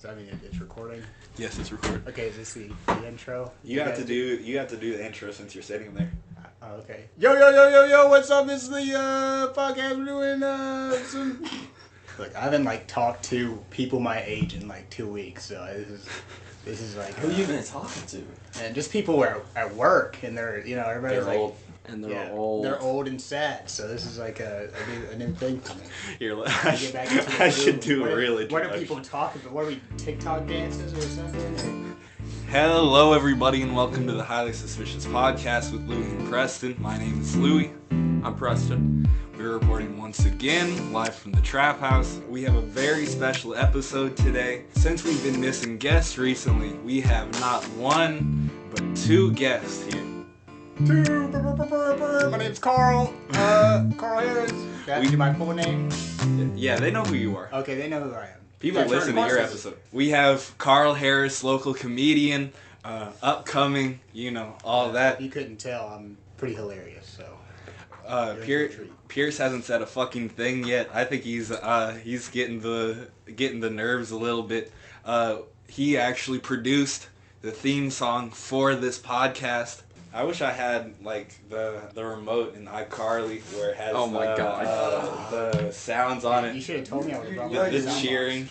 Does that mean it's recording? Yes, it's recording. Okay, is this the intro? You have to do the intro since you're sitting there. Oh, okay. Yo, what's up? This is the podcast we're doing some... Look, I haven't talked to people my age in 2 weeks, so this is like... Who you been talking to? And just people at work, and they're, everybody's They're old. And they're old. They're old and sad, so this is like a new thing for me. I should do a real introduction. What are people talking about? What are we, TikTok dances or something? Hello, everybody, and welcome to the Highly Suspicious Podcast with Louie and Preston. My name is Louie. I'm Preston. We're reporting once again, live from the Trap House. We have a very special episode today. Since we've been missing guests recently, we have not one, but two guests here. My name's Carl. Carl Harris. Can I do my full name? Yeah, they know who you are. Okay, they know who I am. People listen to your episode. We have Carl Harris, local comedian, upcoming, all that. You couldn't tell, I'm pretty hilarious, so. Pierce hasn't said a fucking thing yet. I think he's getting the nerves a little bit. He actually produced the theme song for this podcast. I wish I had the remote in iCarly where it has the sounds on it. You should have told me I would have brought the cheering.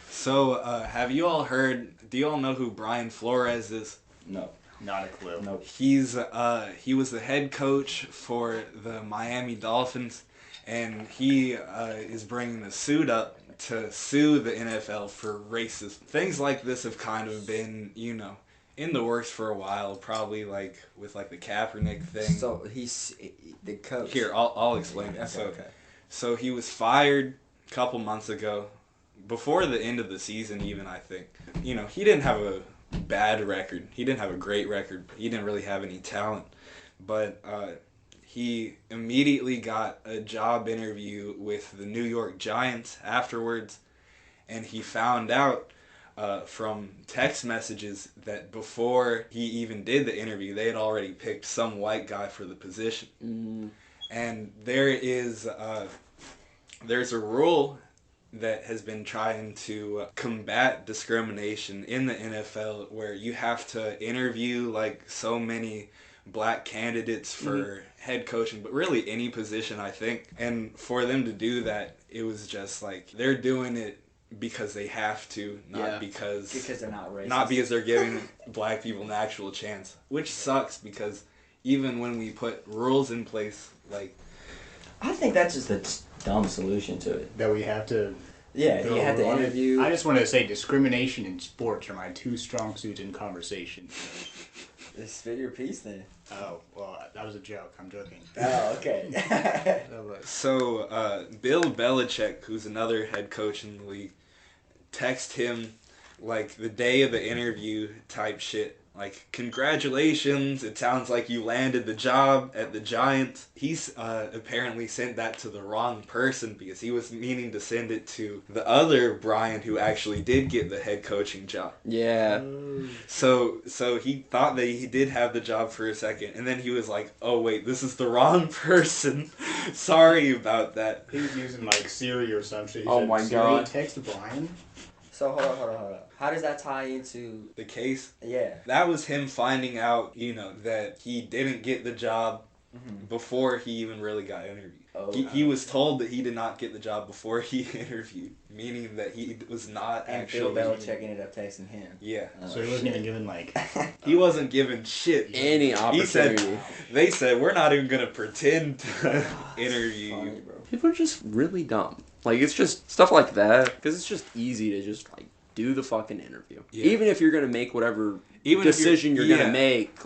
So have you all heard? Do you all know who Brian Flores is? No. Not a clue. Nope. He was the head coach for the Miami Dolphins, and he is bringing the suit up to sue the NFL for racism. Things like this have kind of been, in the works for a while, probably with the Kaepernick thing. So he's the coach. Here, I'll explain it. So he was fired a couple months ago, before the end of the season even, I think. He didn't have a bad record. He didn't have a great record. He didn't really have any talent. But he immediately got a job interview with the New York Giants afterwards, and he found out from text messages that before he even did the interview, they had already picked some white guy for the position. Mm. And there's a rule that has been trying to combat discrimination in the NFL where you have to interview so many black candidates for head coaching, but really any position, I think. And for them to do that, it was just they're doing it because they have to, not because they're not racist. Not because they're giving black people an actual chance, which sucks because even when we put rules in place, I think that's just a dumb solution to it. That we have to... Yeah, you have to interview... I just want to say discrimination in sports are my two strong suits in conversation. Just spit your piece then. Oh, well, that was a joke. I'm joking. Oh, okay. So, Bill Belichick, who's another head coach in the league, text him, the day of the interview type shit. Congratulations, it sounds like you landed the job at the Giants. He's apparently sent that to the wrong person because he was meaning to send it to the other Brian who actually did get the head coaching job. Yeah. So he thought that he did have the job for a second, and then he was like, oh wait, this is the wrong person. Sorry about that. He was using Siri or something. Oh my God. Siri text Brian? So hold on. How does that tie into the case? Yeah. That was him finding out, that he didn't get the job before he even really got interviewed. Oh, he was told that he did not get the job before he interviewed, meaning that he was not actually... And Bill Belichick ended up texting him. Yeah. So he wasn't even given, He wasn't given shit. Any opportunity. They said, we're not even going to pretend to interview you. Funny, bro. People are just really dumb. It's just stuff like that, because it's just easy to just, do the fucking interview. Yeah. Even if you're going to make whatever decision you're going to make,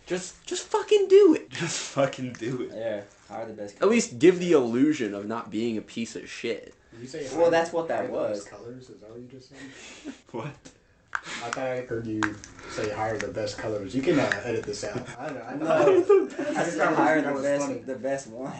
just fucking do it. Just fucking do it. Yeah, hire the best. At least give the illusion of not being a piece of shit. Did you say well, that's what that was. Colors? Is that what you just said? What? I thought I heard you say hire the best colors. You can edit this out. I don't know. I just got hire the best one.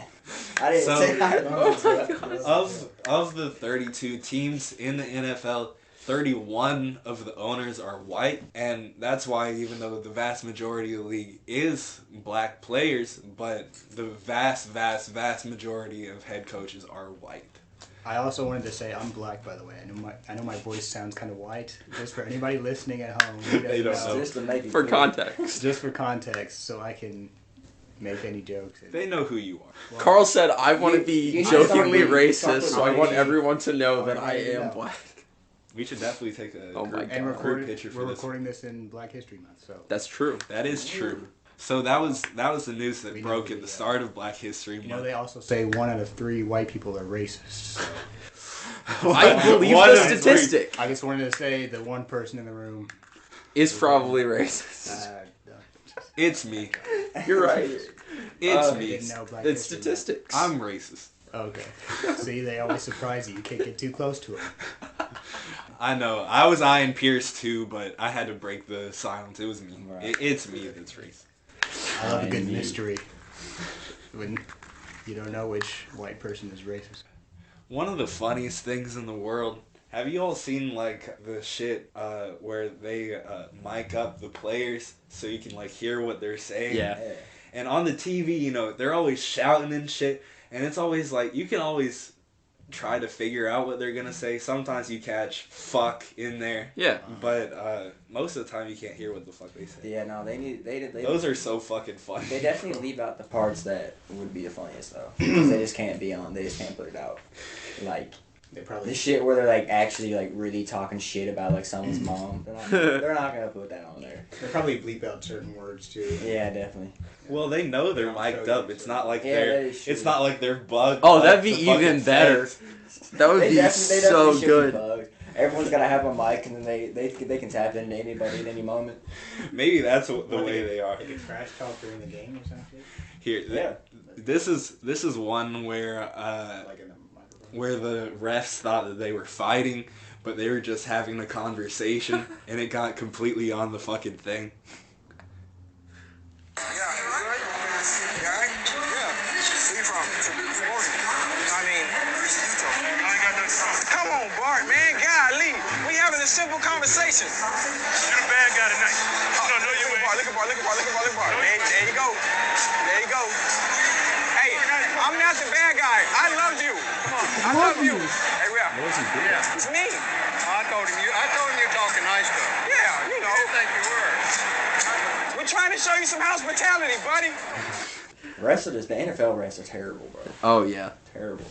I didn't say hire the best. Of the 32 teams in the NFL, 31 of the owners are white, and that's why even though the vast majority of the league is black players, but the vast majority of head coaches are white. I also wanted to say I'm black, by the way. I know my voice sounds kind of white. Just for anybody listening at home, they don't know. Just to make it For clear. context. Just for context, so I can make any jokes. They know who you are. Well, Carl said, I want to be jokingly racist, so I want me. everyone to know that I Already am know. black. We should definitely take a Oh my group, God. And group picture for we're this. recording this in Black History Month, so That's true. That is true. So that was the news that We know broke who at the we are. start of Black History you know Month. they also say 1 out of 3 white people are racist. So. I believe One the of three. statistic I just wanted to say the one person in the room. is probably racist. No. It's me. You're right. It's I me. didn't know Black It's History statistics. I'm racist. Month. Okay. See, they always surprise you. You can't get too close to them. I know. I was eyeing Pierce too, but I had to break the silence. It was me. Right. It's me that's racist. I love a good Indeed. mystery. When you don't know which white person is racist. One of the funniest things in the world. Have you all seen like the shit where they mic up the players so you can like hear what they're saying? Yeah. Yeah. And on the TV, you know, they're always shouting and shit, and it's always like you can always try to figure out what they're gonna say. Sometimes you catch "fuck" in there, Yeah. but most of the time you can't hear what the fuck they say. Yeah, no, they Those are so fucking funny. They definitely leave out the parts that would be the funniest though, because they just can't be on. They just can't put it out. Like They probably the shit where they're like actually like really talking shit about like someone's mom. They're not gonna put that on there. they probably bleep out certain words too. Yeah, definitely. Well, they know they're mic'd up. It's not like Yeah, that they're. is true. It's not like they're bugged. Oh, up that'd be the fucking even better. fence. That would They be definitely so should be good. bugged. Everyone's gotta have a mic, and then they can tap into anybody at any moment. Maybe that's the Or way they are. Like a trash talk during the game or something. Here, Yeah. this is one where Like in the microphone. where the refs thought that they were fighting, but they were just having a conversation, and it got completely on the fucking thing. Yeah, you right? You alright? Yeah. Where you from? I mean, come on, Bart, man. Golly. We having a simple conversation. You're the bad guy tonight. No, you ain't. Look at Bart. There you go. There you go. Hey, I'm not the bad guy. I love you. Come on. I love you. Hey, yeah. It's me. I told him you're talking nice stuff. Yeah, you know. I didn't think you were. We're trying to show you some hospitality, buddy. Wrestlers, the NFL refs are terrible, bro. Oh, yeah. Terrible.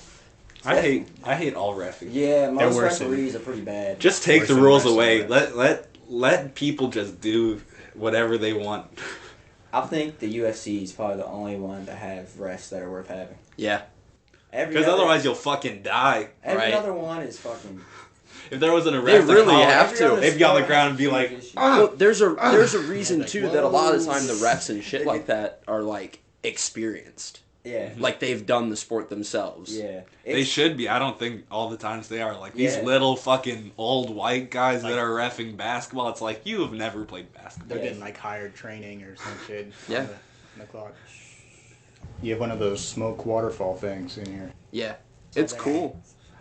I hate all refing. Yeah, most worse than- referees are pretty bad. Just take Worse the than rules wrestling away. refs. Let people just do whatever they want. I think the UFC is probably the only one to have refs that are worth having. Yeah. Because otherwise you'll fucking die. every right. other one is fucking. If there wasn't a They ref, really call it, have to. They'd be on the ground and be like, Well, there's a reason Like, too that a lot of the time the refs and shit like that are like experienced. Yeah. Like they've done the sport themselves. Yeah. they should be. I don't think all the times they are. Like these Yeah. little fucking old white guys that are reffing basketball. It's like, you have never played basketball. They're Yeah. getting like hired training or some shit. Yeah. On the clock. You have one of those smoke waterfall things in here. Yeah. It's cool.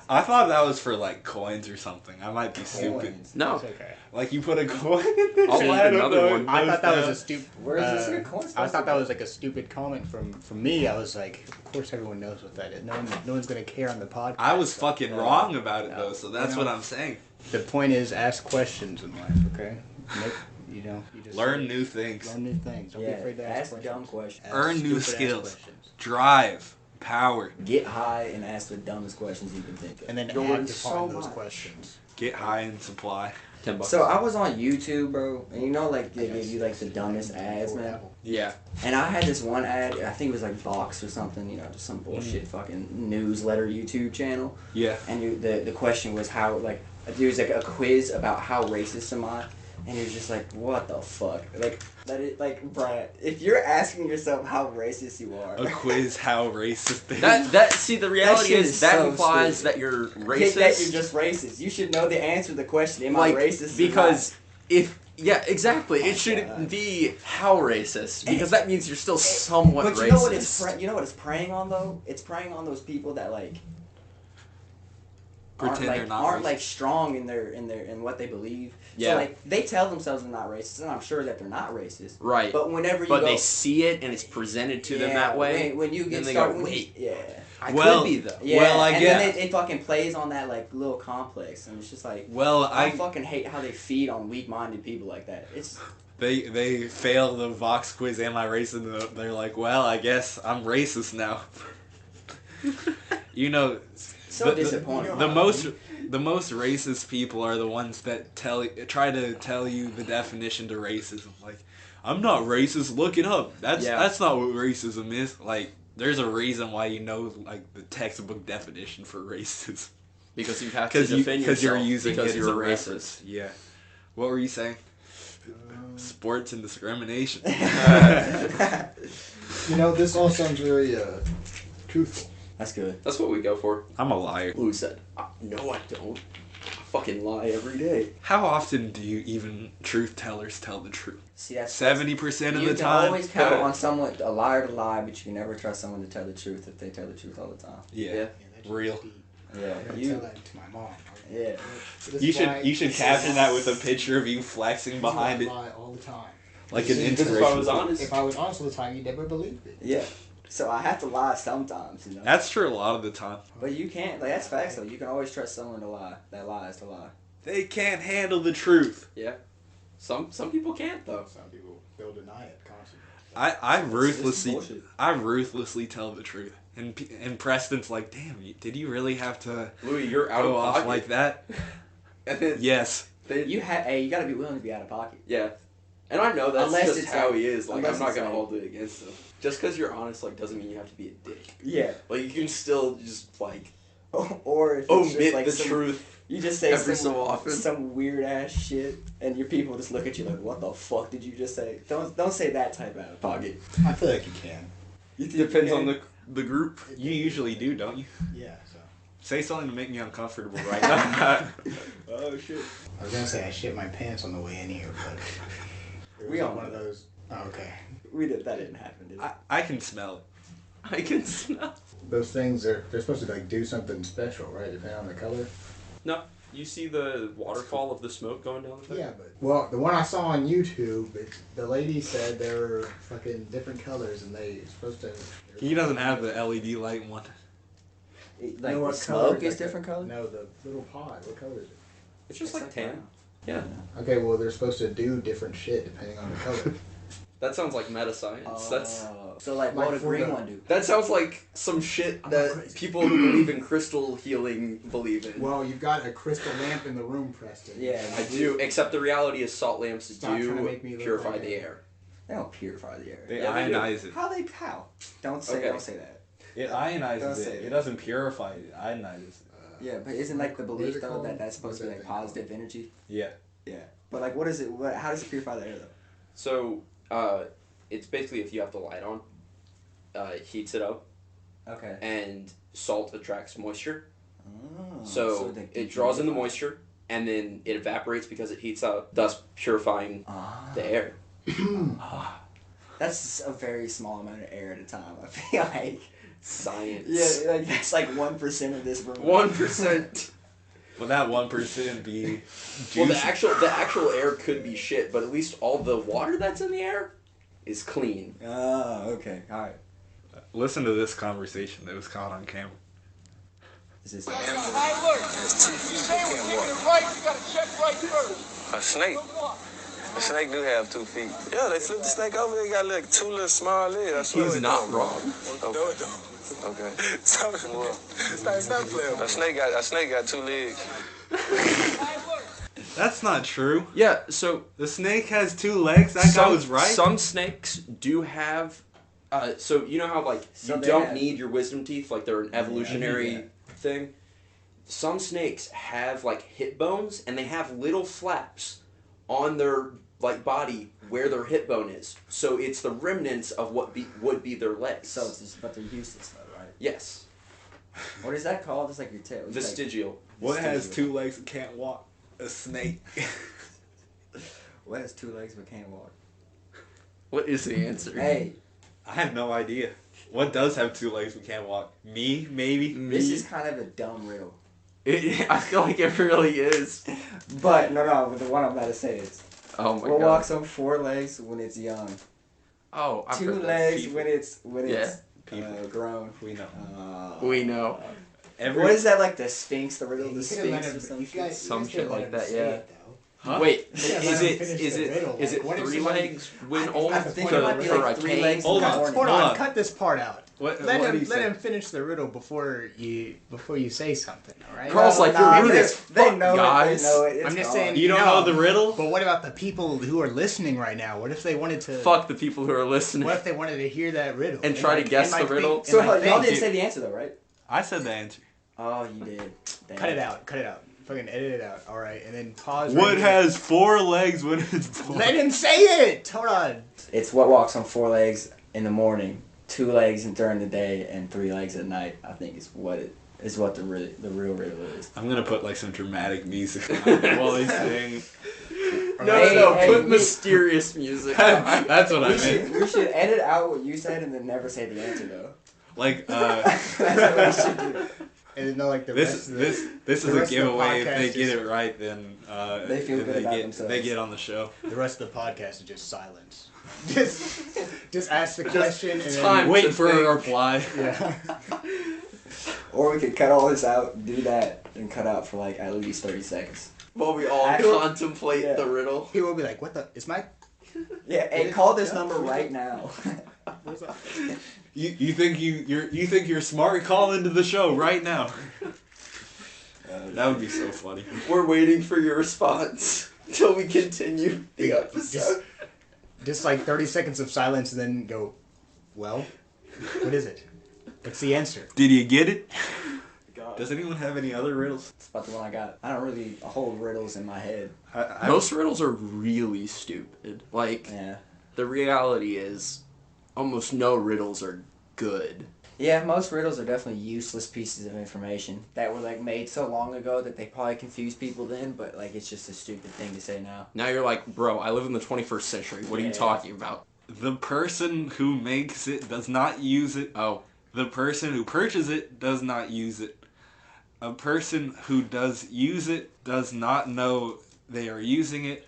I thought that was for like coins or something. I might be stupid. Coins. No. It's okay. Like you put a coin in the I'll chat eat of another the- one. I those thought that was down. a stupid. Where is this your coin I supposed thought to that be? was like a stupid comment from me. I was like, of course everyone knows what that is. No one's gonna care on the podcast. I was so. fucking wrong about it No. though, so that's You know, what I'm saying. The point is, ask questions in life. Okay. You just Learn new things. Learn new things. Don't be Yeah. afraid to Ask ask dumb questions. questions. Earn new stupid-ass skills. questions. Drive, power, Get high and ask the dumbest questions you can think of. And then You'll learn act upon so those much. questions. get high and supply. $10. So I was on YouTube, bro, and you know, like they give you like the dumbest ads, man. Yeah. And I had this one ad, I think it was like Vox or something, you know, just some bullshit fucking newsletter YouTube channel. Yeah. And the question was how, like, there was like a quiz about how racist am I, and you're just like, what the fuck? Like, bruh, if you're asking yourself how racist you are, A quiz how racist they See, the reality shit is is that so implies stupid. that you're think racist. that you're just racist. You should know the answer to the question, am like I racist? because if yeah, exactly, Oh my it shouldn't God. be how racist because that means you're still somewhat But racist. you know what it's preying on though? It's preying on those people that like aren't like strong in what they believe. Yeah. So like they tell themselves they're not racist, and I'm sure that they're not racist. Right. But whenever they see it and it's presented to them that way. When you get started, I could be though. Yeah. Well, I guess. And then it fucking plays on that like little complex, and it's just like. Well, I fucking hate how they feed on weak-minded people like that. It's. They fail the Vox quiz. Am I racist? They're like, well, I guess I'm racist now. So disappointing. The most racist people are the ones that try to tell you the definition to racism. Like, I'm not racist. Look it up. That's not what racism is. Like, there's a reason why like the textbook definition for racism. Because you have to defend yourself. Because you're using it as a racist. Yeah. What were you saying? Sports and discrimination. This all sounds very truthful. That's good. That's what we go for. I'm a liar. Lou said, no, I don't. I fucking lie every day. How often do you even truth tellers tell the truth? See, that's 70% of the time. You can always count on someone, a liar to lie, but you can never trust someone to tell the truth if they tell the truth all the time. Yeah. Real. Yeah. Tell that to my mom. Yeah. You should caption that with a picture of you flexing behind it. Lie all the time. Like an inspiration. If I was honest. If I was honest all the time, you'd never believe it. Yeah. So I have to lie sometimes, That's true a lot of the time. But you can't. Like, that's facts, though. You can always trust someone to lie. That lies to lie. They can't handle the truth. Yeah. Some people can't, though. Some people, they'll deny it constantly. I ruthlessly tell the truth. And Preston's like, damn, did you really have to Louis, you're out go of off pocket. like that? And then Yes. You gotta be willing to be out of pocket. Yeah. And I know that's Unless just it's how like- he is. Like, I'm unless not it's going to like- hold it against him. Just because you're honest, like, doesn't mean you have to be a dick. Yeah. Like, you can still just, like, Or if it's omit just like the truth. You just say every so often. some weird ass shit, and your people just look at you like, "What the fuck did you just say?" Don't say that type out of pocket. I feel like you can. It depends on the group. You usually do, don't you? Yeah, so. Say something to make me uncomfortable right now. Oh shit. I was gonna say I shit my pants on the way in here, but We all one of those. Oh, okay. That didn't happen, did it? I can smell it. I can smell. Those things they're supposed to like do something special, right? Depending on the color. No. You see the waterfall of the smoke going down the thing? Yeah, but the one I saw on YouTube, the lady said they were fucking different colors, and they supposed to. He doesn't have the LED light one. Like what the smoke color? is different color? No, the little pod. What color is it? It's just like tan. brown. Yeah. Okay, well they're supposed to do different shit depending on the color. That sounds like meta science. So like what Like would a for green the- one do? That sounds like some shit that people who believe in crystal healing believe in. Well, you've got a crystal lamp in the room, Preston. Yeah. I do, except the reality is salt lamps Stop trying to do make me look purify like the a- air. They don't purify the air. They Yeah, they do. ionize it. How? Don't say that. It Don't ionizes say it. it. It doesn't purify it. It ionizes it. Yeah, but isn't like the belief What is it though called? that that's supposed to be What's like that thing positive energy? Yeah. Yeah. But like, what is it? How does it purify the air though? So, it's basically if you have the light on, it heats it up, Okay. and salt attracts moisture. Oh, So it draws in the moisture, and then it evaporates because it heats up, thus purifying the air. That's a very small amount of air at a time. I feel like. Science. Yeah, like that's like 1% of this room. 1%. Well, that 1% be juicy. Well, the actual air could be shit, but at least all the water that's in the air is clean. Oh, okay. All right. Listen to this conversation that was caught on camera. Is this? A snake. A snake do have 2 feet. Yeah, they flipped the snake over. They got like 2 little small legs. I swear He's they not don't. wrong. Okay. Okay. A snake got 2 legs. That's not true. Yeah, so The snake has 2 legs. That guy was right. Some snakes do have. So you know how like So you they don't have- need your wisdom teeth, like they're an evolutionary Yeah. thing. Some snakes have like hip bones, and they have little flaps on their like body where their hip bone is. So it's the remnants of what would be their legs. So it's just, but they're useless though, right? yes, What is that called? It's like your tail. It's like- vestigial. What has 2 legs and can't walk? A snake. What has 2 legs but can't walk? What is the answer? Hey, I have no idea. What does have 2 legs but can't walk? Me, maybe? this is kind of a dumb riddle. I feel like it really is. But no, the one I'm about to say is. Oh my What god. walks on 4 legs when it's young? Oh, I've 2 heard that. legs People. when it's People. grown. We know. We know. What is that, like the Sphinx, the riddle of the You could've let Sphinx or him- something? you guys- Some you guys shit could've let like him that, say yeah. it, though. Huh? Wait, Yeah, let is him it finish is the it riddle. is it What if 3 somebody- legs when I old think for, it might be for like a 3 king? legs. Hold on. Hold Hold on. on, cut this part out. What Let do him you say? finish the riddle before you say something. All right. Carl's like, Nah, you're rude they- as They fuck, know guys. it. They know it. It's I'm just gone. saying. You don't know the riddle? But what about the people who are listening right now? What if they wanted to? Fuck the people who are listening. What if they wanted to hear that riddle And try to guess the riddle? So y'all didn't say the answer though, right? I said the answer. Oh, you did. Damn. Cut it out. Cut it out. Fucking edit it out. All right, and then pause. What right here. has 4 legs when it's born? Let him say it. Hold on. It's what walks on 4 legs in the morning, 2 legs during the day, and 3 legs at night. I think is what the real riddle is. I'm gonna put like some dramatic music on while he's saying. No, Hey, put we- mysterious music. That's what I We meant. should edit out what you said and then never say the answer though. Like That's what we should do. And then like the this rest of this the is a rest of the giveaway. If podcast they get is- it right, then They feel then good they about get themselves. they get on the show. the rest of the podcast is just silence. Just ask the question and time. then Waiting to for a think. reply. yeah. Or we could cut all this out, do that, and cut out for like at least 30 seconds. While we all Actually- contemplate Yeah. the riddle. People will be like, "What the? Is my Yeah, and call this number right now. what's up?" You think you think you're smart? Call into the show right now. That would be so funny. We're waiting for your response till we continue the episode. Just like 30 seconds of silence and then go, well, what is it? What's the answer? Did you get it? God. Does anyone have any other riddles? That's about the one I got. I don't really hold riddles in my head. Most riddles are really stupid. Like, Yeah. the reality is, almost no riddles are good. Yeah, most riddles are definitely useless pieces of information that were like made so long ago that they probably confused people then, but like it's just a stupid thing to say now. Now you're like, bro, I live in the 21st century. What are you Yeah. talking about? The person who makes it does not use it. Oh, The person who purchases it does not use it. A person who does use it does not know they are using it.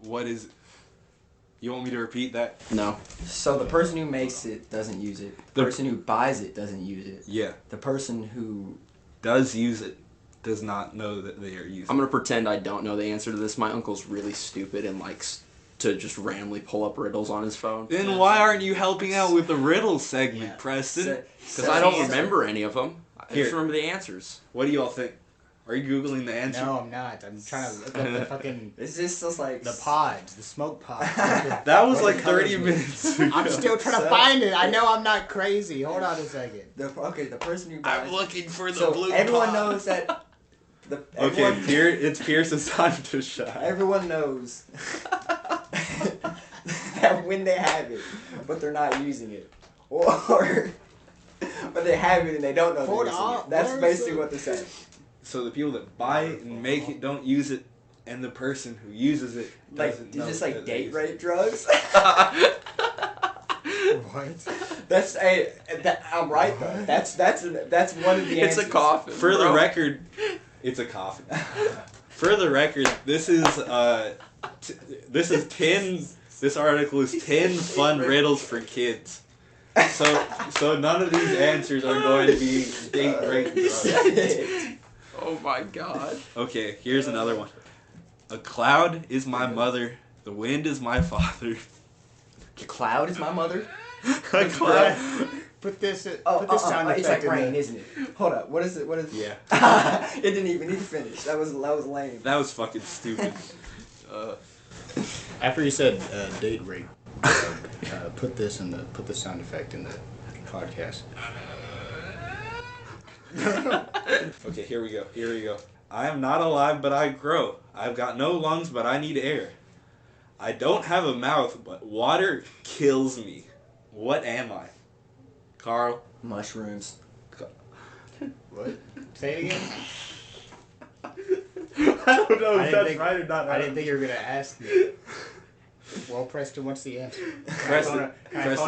What is it? You want me to repeat that? no. So the person who makes it doesn't use it. The The- person who buys it doesn't use it. Yeah. The person who Does use it does not know that they are using I'm gonna pretend I don't know the answer to this. My uncle's really stupid and likes to just randomly pull up riddles on his phone. it. Then why aren't you helping out with the riddle segment, Yeah. Preston? Because I don't remember any of them. I Here. just remember the answers. What do y'all think? Are you Googling the answer? No, I'm not. I'm trying to look up the fucking is this just like the pods, the smoke pods. That was What like the 30 colors minutes ago. I'm still trying to find it. I know I'm not crazy. Hold on a second. the person who buys I'm looking for the so blue everyone pod. knows that Okay, everyone, it's Pierce's time to shine. everyone knows that when they have it, but they're not using it. Or but they have it and they don't know Hold they're using on, it. That's where is basically it? what they're saying. So the people that buy it and make it don't use it, and the person who uses it Like, doesn't is know this that like they date use it. rape drugs? What? That's I'm right though. That's one of the It's answers. a coffin. For the bro. record, it's a coffin. For the record, this is 10. This article is 10 fun riddles for kids. So none of these answers are going to be date rape drugs. Oh my god. Okay, here's another one. A cloud is my mother. The wind is my father. The cloud is my mother. A cloud. Put this. Oh, Put this sound it's like effect in rain, there. isn't it? Hold up. What is it? What is it? Yeah, It didn't even need to finish. That was lame. that was fucking stupid. After you said date rape, put this sound effect in the podcast. Okay, here we go. I am not alive, but I grow. I've got no lungs, but I need air. I don't have a mouth, but water kills me. What am I? Carl? Mushrooms. What? Say it again. I don't know if that's right or not. I didn't think you were gonna ask me. Well, Preston, what's the answer? Preston,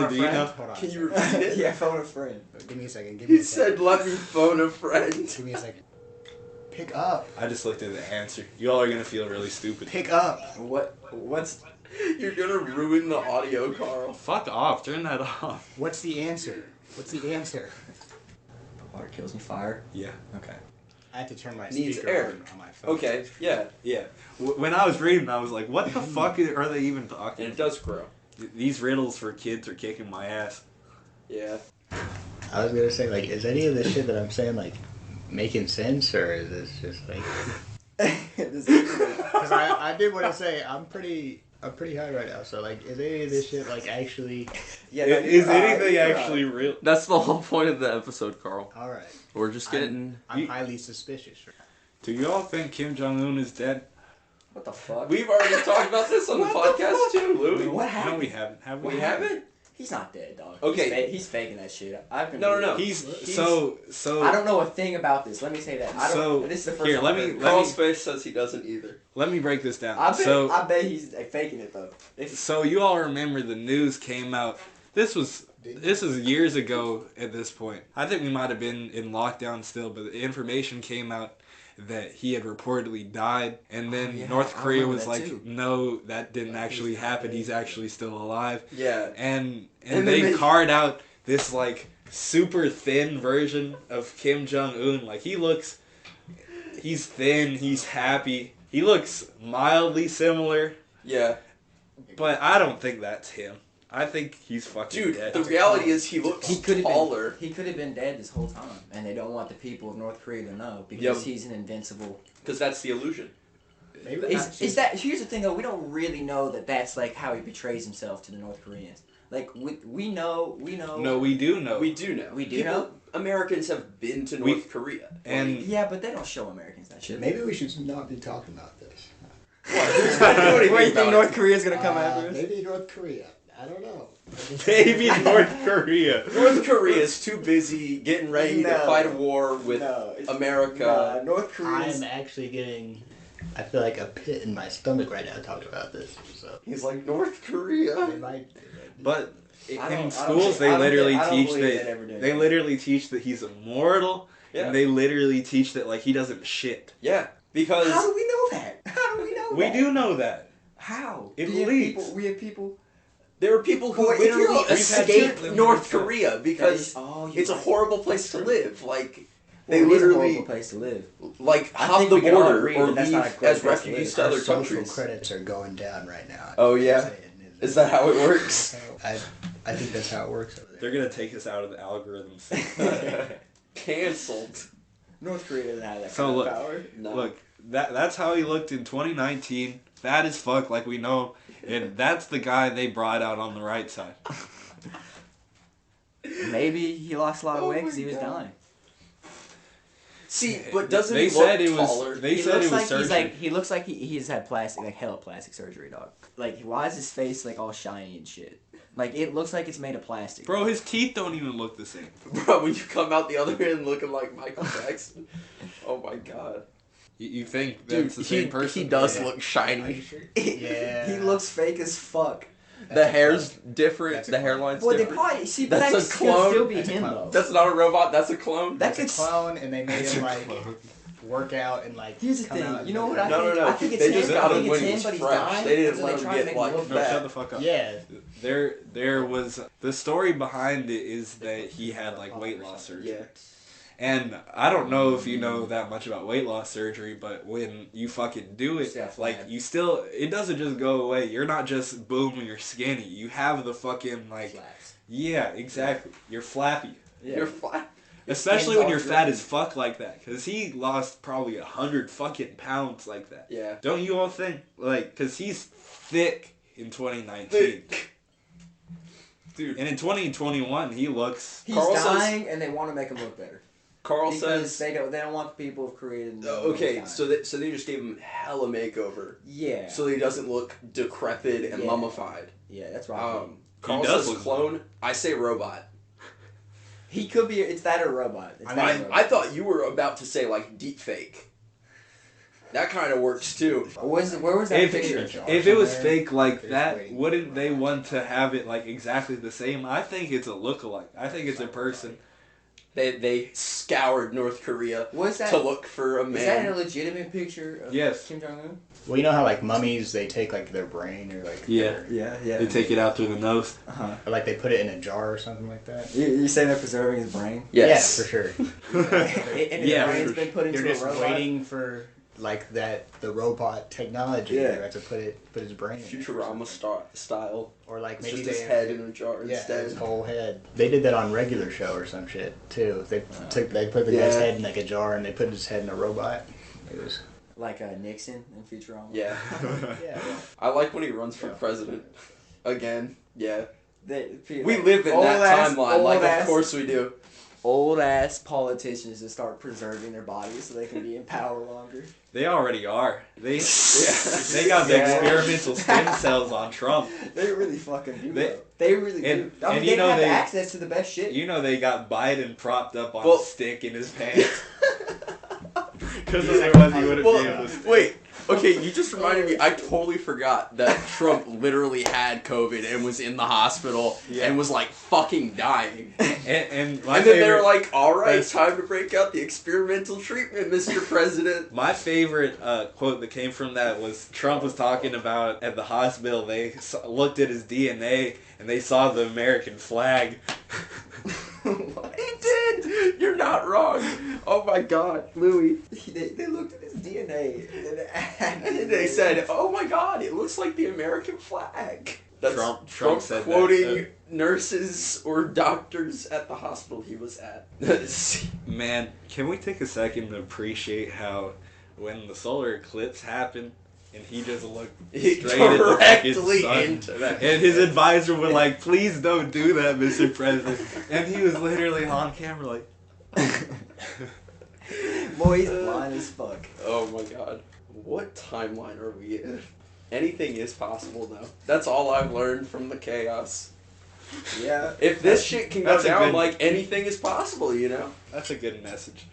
do you know? Hold on. Can you repeat it? Yeah, phone a friend. Give me a second. Give me He a second. said, let me phone a friend. Give me a second. Pick up. I just looked at the answer. You all are gonna feel really stupid. Pick up. What's... You're gonna ruin the audio, Carl. Fuck off. Turn that off. What's the answer? Water kills me, fire? Yeah. Okay. I had to turn my Needs speaker air. on my phone. Okay, yeah. Yeah. When I was reading, I was like, what the fuck are they even talking And it about? does grow. These riddles for kids are kicking my ass. Yeah. I was gonna say, like, is any of this shit that I'm saying, like, making sense, or is this just, like... Because I did want to say, I'm pretty high right now, so, like, is any of this shit, like, actually... Yeah, Is anything actually real? That's the whole point of the episode, Carl. Alright. We're just getting... I'm highly suspicious. Do y'all think Kim Jung Un is dead? What the fuck? We've already talked about this on the podcast too, Louis. What No, happened? we haven't. Have we? We haven't? He's not dead, dog. Okay. He's faking that shit. No. He's so. I don't know a thing about this. Let me say that. This is the first here, time let I've me- heard it. Carl's face says he doesn't either. Let me break this down. I bet he's faking it though. So you all remember the news came out. This is years ago at this point. I think we might have been in lockdown still, but the information came out that he had reportedly died, and then yeah, North I Korea remember was that like, too. no, that didn't actually happen. He's actually still alive. Yeah. And And they then they- carved out this like super thin version of Kim Jung Un. Like he's thin, he's happy. He looks mildly similar, Yeah. but I don't think that's him. I think he's fucking Dude, dead. the reality is he looks taller. He could have been dead this whole time, and they don't want the people of North Korea to know because Yep. he's an invincible. Because that's the illusion. Maybe Is that? Here's the thing though. We don't really know that that's like how he betrays himself to the North Koreans. Like we know. No, we do know. We do know. We do People, know? Americans have been to North Korea. And Yeah, but they don't show Americans that shit. Maybe we should not be talking about this. What? Who's gonna do anything Where do you think about North it? Korea's gonna come after us? Maybe North Korea. I don't know. maybe North Korea. North Korea is too busy getting ready to No. fight a war with No, it's- America. North Korea's. I'm actually getting... I feel like a pit in my stomach right now talking about this. So He's like, North Korea? they might... But I in don't schools, think- they I don't literally think- I don't teach believe that they'd ever do they that. literally teach that he's immortal, Yeah. and they literally teach that like he doesn't shit. Yeah. Because... How do we know that? How do we know We that? do know that. How? It We have leaks. people- We have people. There are people who Well, if you're- literally we've had escaped children North who- Korea because you're it's a right. horrible place to live. Like, Well, they it is a literally horrible place to live. like I hop think the we can all border agree or that that's leave not a great as place to refugees live. to Our other social countries. credits are going down right now. Oh, yeah? Saying, Is that how it works? I think that's how it works over They're there. gonna take us out of the algorithms. Cancelled. North Korea doesn't have that So kind look, of power. No. Look, that's how he looked in 2019. Fat as fuck, like we know, and that's the guy they brought out on the right side. Maybe he lost a lot of Oh weight because my he was God. dying. See, but doesn't They he look said it was- taller? they He said looks it was like surgery. he looks like he's had hella plastic surgery, dog. Like why is his face like all shiny and shit? Like it looks like it's made of plastic. Bro, his teeth don't even look the same. Bro, when you come out the other end looking like Michael Jackson. Oh my God. You think Dude, that's the same person? he does Yeah. look shiny. Yeah. He looks fake as fuck. The hair's different. That's a The clone. hairline's Well, they different. probably see, but That's that a could clone. still be That's a him clone. though. That's not a robot. That's a clone. That That's could a clone, and they made That's him a like clone. work out and like. Here's the come thing. out You know and- what I No, think? no, no. I think it's They him. just got I him think when it's he him, was but he's fresh. dying. They didn't so let him try to get, make like, look No, bad. shut the fuck up. Yeah. There was the story behind it is that he had like weight loss surgery. Yeah. And I don't know if you know that much about weight loss surgery, but when you fucking do it, Yeah, like flat. you still, it doesn't just go away. You're not just boom, you're skinny. You have the fucking like, Flaps. yeah, exactly. You're flappy. Yeah. You're flat. Especially hands when off you're your fat head. as fuck like that. Cause he lost probably 100 fucking pounds like that. Yeah. Don't you all think? Like, cause he's thick in 2019. Dude. And in 2021, he looks. He's Carl says- dying, and they want to make him look better. Carl Because says. they don't want the people of Korea to know. Okay, he's so dying. they just gave him hella makeover, Yeah. so he doesn't look decrepit and Yeah. mummified. Yeah, that's right. Carl does says look- clone. I say robot. He could be. It's that or robot. It's that or I robot. thought you were about to say like deep fake. That kind of works too. Where was that If, picture? if it was Somewhere. fake like There's that, waiting. wouldn't they want to have it like exactly the same? I think it's a lookalike. I think it's a person. They scoured North Korea to look for a man. Is that a legitimate picture of Kim Jung Un? Well, you know how like mummies, they take like their brain or like they take it out through the nose, or like they put it in a jar or something like that. You saying they're preserving his brain? Yes. Yeah, for sure. And his brain's been put into They're just a robot? waiting for like the robot technology to put his brain in Futurama style. or like It's maybe just his head in a jar instead. His whole head. They did that on Regular Show or some shit too. They put the guy's head in like a jar and they put his head in a robot. It was like Nixon in Futurama. Yeah. yeah. I like when he runs for president again. Yeah. We Like, live in that timeline. Like, old-ass- of course we do. Old ass politicians to start preserving their bodies so they can be in power longer. They already are. They got the experimental stem cells on Trump. They really fucking do. They really do. I mean, you know have they access to the best shit. You know they got Biden propped up on a stick in his pants. Because otherwise he wouldn't be able to stand. Wait. Okay, you just reminded me. I totally forgot that Trump literally had COVID and was in the hospital and was like fucking dying. And then they were like, "All right, time to break out the experimental treatment, Mr. President." My favorite quote that came from that was Trump was talking about at the hospital. They looked at his DNA and they saw the American flag. He did. You're not wrong. Oh my God, Louis. They looked at his DNA And they said, "Oh my God, it looks like the American flag." That's Trump said quoting that, nurses or doctors at the hospital he was at. Man, can we take a second to appreciate how when the solar eclipse happened and he just looked straight at the fucking sun, into that. and his advisor were like, "Please don't do that, Mr. President," and he was literally on camera like, Boy, he's blind as fuck. Oh my God. What timeline are we in? Anything is possible though. That's all I've learned from the chaos. Yeah. If this shit can go that's a down, good- like anything is possible, you know? That's a good message.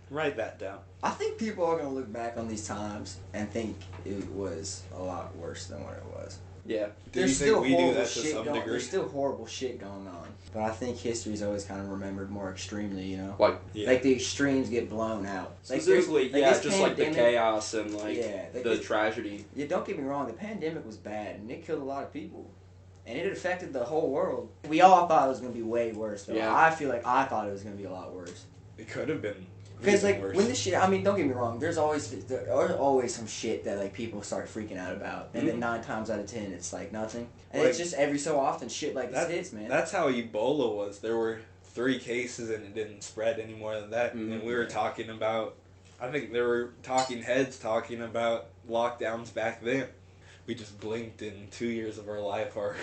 Write that down. I think people are gonna look back on these times and think it was a lot worse than what it was. Yeah. Do you think we do that to some degree? There's still horrible shit going on, but I think history's always kind of remembered more extremely. You know, Like, like the extremes get blown out. specifically, this just like the pandemic- chaos and the this- tragedy. Yeah, don't get me wrong. The pandemic was bad and it killed a lot of people, and it affected the whole world. We all thought it was gonna be way worse, though. Yeah. I feel like I thought it was gonna be a lot worse. It could have been. Because even like worse. when this shit, I mean, don't get me wrong. There's always some shit that like people start freaking out about, and then 9 times out of 10 it's like nothing. And Like, it's just every so often shit like this hits, man. That's how Ebola was. There were 3 cases and it didn't spread any more than that. And we were talking about, I think there were talking heads talking about lockdowns back then. We just blinked in 2 years of our life are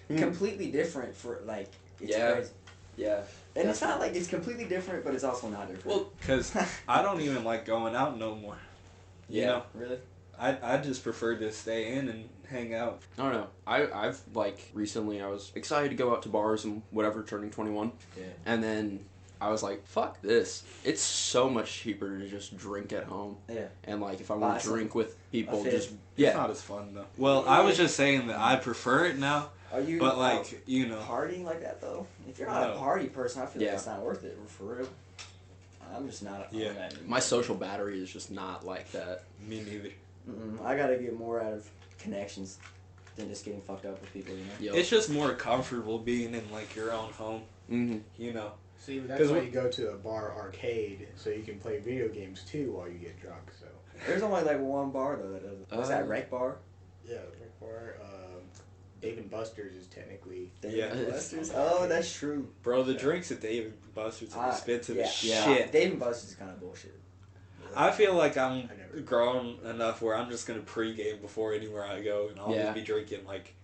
completely different for like. It's crazy. Yeah. And it's not like it's completely different, but it's also not different. Well, because I don't even like going out no more. You know? Really? I just prefer to stay in and hang out. I don't know. I've like recently I was excited to go out to bars and whatever, turning 21. Yeah. And then I was like, fuck this. It's so much cheaper to just drink at home. Yeah. And like if I want to drink with people, just It's not as fun though. Well, I was just saying that I prefer it now. Are you? But like, you know, partying like that though? If you're not a party person, I feel like it's not worth it. For real. I'm just not. Yeah. My social battery is just not like that. Me neither. I gotta get more out of connections than just getting fucked up with people. You know. Yep. It's just more comfortable being in like your own home. Mm-hmm. You know. See, that's why you go to a bar arcade so you can play video games too while you get drunk. So. There's only like one bar though that does it. Is that Rec Bar? Yeah, Rec Bar. Dave & Buster's is technically. Dave & Buster's? Oh, that's true. Bro, the drinks at Dave & Buster's are expensive as Yeah. shit. Dave & Buster's is kind of bullshit. I feel like I'm grown enough where I'm just gonna pregame before anywhere I go, and I'll just be drinking like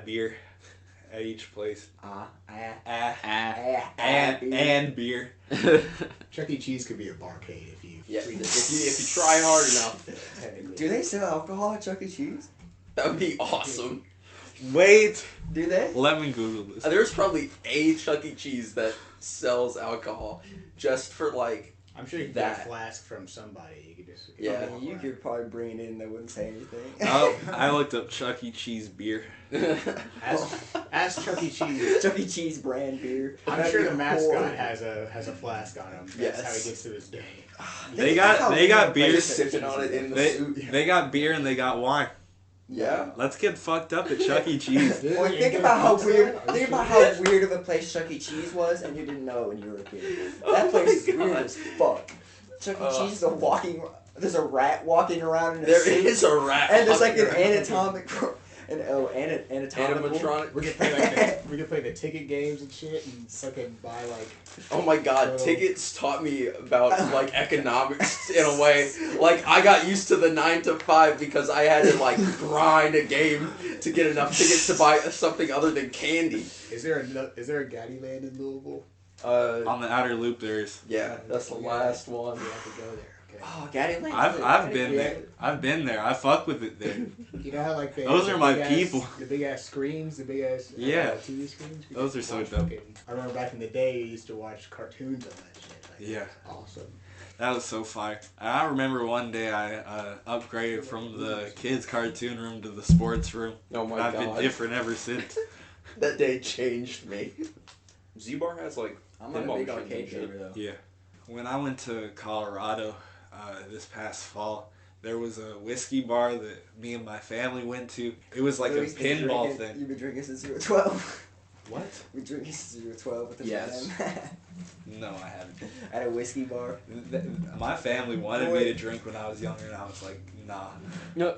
beer at each place. And beer. Chuck E. Cheese could be a barcade if you. Yeah, if you try hard enough. Do they sell alcohol at Chuck E. Cheese? That would be awesome. Wait. Do they? Let me Google this. There's probably a Chuck E. Cheese that sells alcohol just for like I'm sure you could get a flask from somebody. You could just you could probably bring it in. They wouldn't say anything. I looked up Chuck E. Cheese beer. Ask Chuck E. Cheese. Chuck E. Cheese brand beer. I'm sure the mascot has a flask on him. That's how he gets to this day. They got beer. Just sipping on it in the soup. They got beer and they got wine. Yeah. Let's get fucked up at Chuck E. Cheese. Well, think about how weird of a place Chuck E. Cheese was, and you didn't know when you were a kid. That place is weird as fuck. Chuck E. Cheese is there's a rat walking around in a suit. There is a rat. And there's like an anatomical. Animatronic. We could play the ticket games and shit and fucking buy like. Oh my god, tickets taught me about like economics in a way. Like I got used to the 9 to 5 because I had to like grind a game to get enough tickets to buy something other than candy. Is there a Gaddy Land in Louisville? On the outer loop, there is. Yeah, that's the last one. We have to go there. Okay. Oh, Gaddy Land. I've been there. I've been there. I fuck with it there. You know how like those are my people. The big ass screens, the big ass TV screens. Those are so dope. I remember back in the day, you used to watch cartoons on that shit. Like, yeah. Awesome. That was so fire. I remember one day I upgraded from the kids' cartoon room to the sports room. Oh my I've god. been different ever since. That day changed me. Z-Bar has like I'm not a big arcade gamer though. Yeah. When I went to Colorado this past fall, there was a whiskey bar that me and my family went to. It was like a pinball thing. You've been drinking since you were 12. What? You've been drinking since you were 12 with the Yes. No, I haven't. At a whiskey bar. My family wanted me to drink when I was younger, and I was like, nah. No.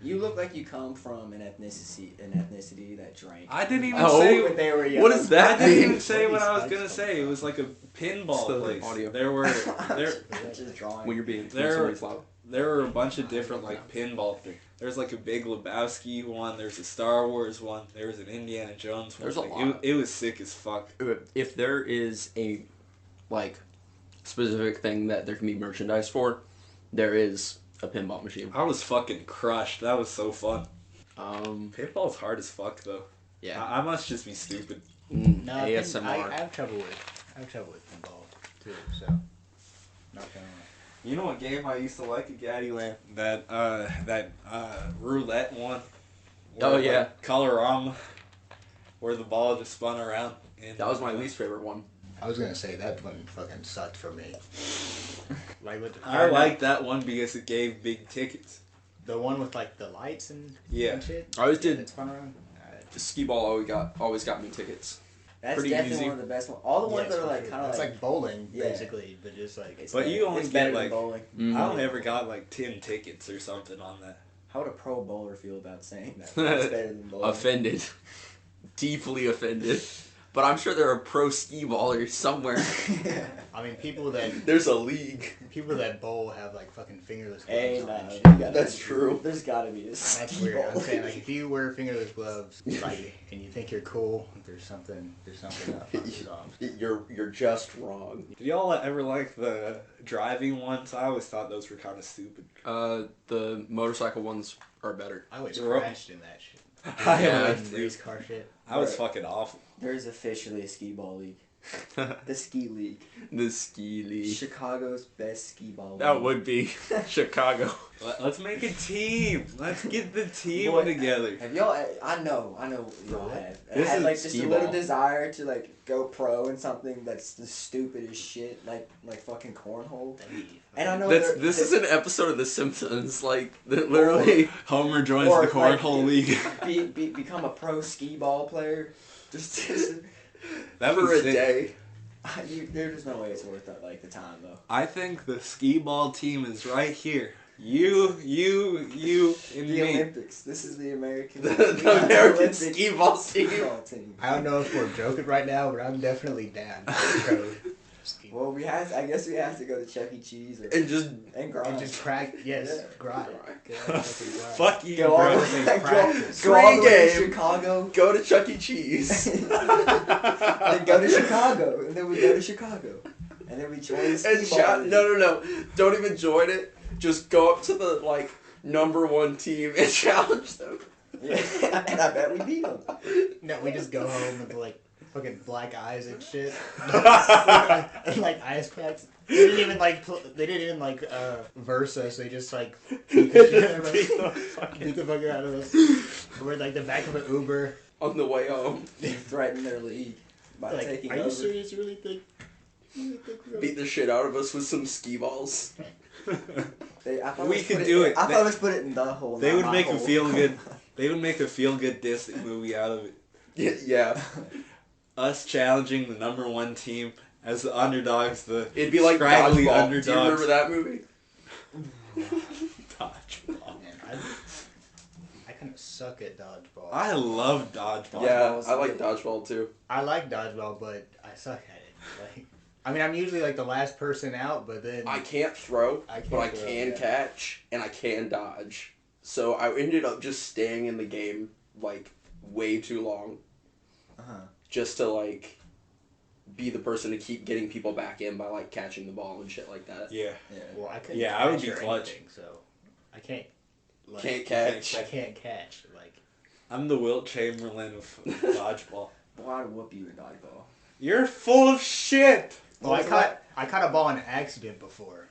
You look like you come from an ethnicity that drank. I didn't even Oh, say when they were young. What is that? I didn't even say what I was gonna say. It was like a pinball place. Audio. There were Just drawing. When you're being loud. there were a bunch of different like pinball things. There's like a Big Lebowski one. There's a Star Wars one. There was an Indiana Jones one. There's a like, lot. It was sick as fuck. If there is a like specific thing that there can be merchandise for, there is a pinball machine. I was fucking crushed. That was so fun. Um, Pinball's hard as fuck though. yeah. I must just be stupid. No, ASMR. I have trouble with pinball too. So, not gonna lie. You know what game I used to like at Gaddyland? That roulette one. Oh, yeah. Like, Colorama, where the ball just spun around. And, That was my least favorite one. I was gonna say that one fucking sucked for me. Like with I liked that one because it gave big tickets. the one with like the lights and Yeah. and shit. I always did. That spun around. Skee ball always got me tickets. That's pretty definitely easy. one of the best ones. All the ones Yes, that are for like sure. kind of It's like like bowling Yeah. basically, but just like it's But better- you only it's get, better than like- bowling. Mm. I only ever got like 10 tickets or something on that. How would a pro bowler feel about saying that? It's better than bowling. Offended. Deeply offended. But I'm sure there are pro skee ballers somewhere. I mean people that There's a league. bowl have like fucking fingerless gloves Hey, on nah, and shit. That's true. There's gotta be this. That's weird. I'm saying like if you wear fingerless gloves like and you think you're cool, there's something up. You're just wrong. Did y'all ever like the driving ones? I always thought those were kind of stupid. The motorcycle ones are better. I always You're crashed in that shit. Yeah, Like race car shit. I was fucking awful. There's officially a skee ball league. The ski league. The ski league. Chicago's best skee ball league. That would be Chicago. Let's make a team. Let's get the team Boy, together. Have y'all? I know y'all have. I This had is like just a skee little ball. desire to like go pro in something that's the stupidest shit, like fucking cornhole. And I know This is an episode of The Simpsons. Like that literally. Homer joins Or, the cornhole like, league. become a pro skee ball player. Just That for was a sick. day. there's no way it's worth it, like the time though. I think the skee ball team is right here. You, and The me. Olympics. This is the American. The American Olympic skee ball skee team. ball team. I don't know if we're joking right now, but I'm definitely down. Well, I guess we have to go to Chuck E. Cheese And just and grind. And just crack, yes, Yeah. grind. Fuck you, Go bro. all, Practice. go all the way to Pre-game. Chicago. go to Chuck E. Cheese. Then go to Chicago, and then we go to Chicago, and then we join the And skee ball. league. no. Don't even join it. Just go up to the like #1 team and challenge them. Yeah, and I bet we beat them. No, we just go home and be like, fucking black eyes and shit. And like ice packs. They didn't even like verse us. They just like beat the fuck out of us. We're like the back of an Uber on the way home. They threatened their league by like, taking are over. you serious? You really think Beat the shit out of us with some skee balls. We could do it. I thought let's put it in the hole. They would make a feel good. They would make a feel good Disney movie out of it. Yeah. Us challenging the number 1 team as the underdogs. It'd be like scraggly Dodgeball. underdogs. Do you remember that movie? Dodgeball. Man, I kind of suck at dodgeball. I love dodgeball. Yeah, I like dodgeball too. I like dodgeball, but I suck at it. Like, I mean, I'm usually like the last person out, but then I can't throw, but I can catch and I can dodge. So I ended up just staying in the game like way too long, just to like be the person to keep getting people back in by like catching the ball and shit like that. Yeah. Well, I couldn't. Yeah, I would be catch or clutch. anything, so I can't. Like, Can't catch. I can't catch. Like, I'm the Wilt Chamberlain of dodgeball. Boy, I'd whoop you in dodgeball. You're full of shit. well, I caught a ball on accident before.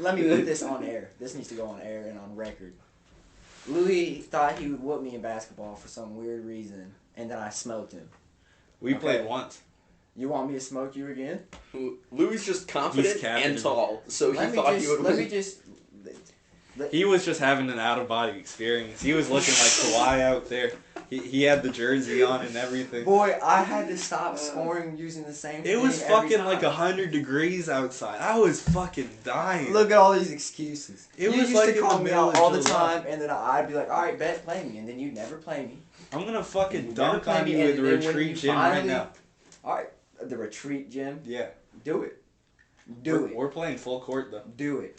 Let me put this on air. This needs to go on air and on record. Louis thought he would whoop me in basketball for some weird reason, and then I smoked him. We Okay. played once. You want me to smoke you again? Louis just confident He's captain. and tall, so he thought he would Let win. me just. He was just having an out-of-body experience. He was looking like Kawhi out there. He had the jersey on and everything. Boy, I had to stop scoring using the same thing. It was every fucking time. like 100 degrees outside. I was fucking dying. Look at all these excuses. It You was used like to in call the me middle out of all the July. time, and then I'd be like, "All right, bet, play me," and then you'd never play me. I'm gonna fucking You dunk never on play you me, with the and then when retreat you gym right finally- now. All right, the retreat gym. Yeah. Do it. Do it. We're playing full court though. Do it.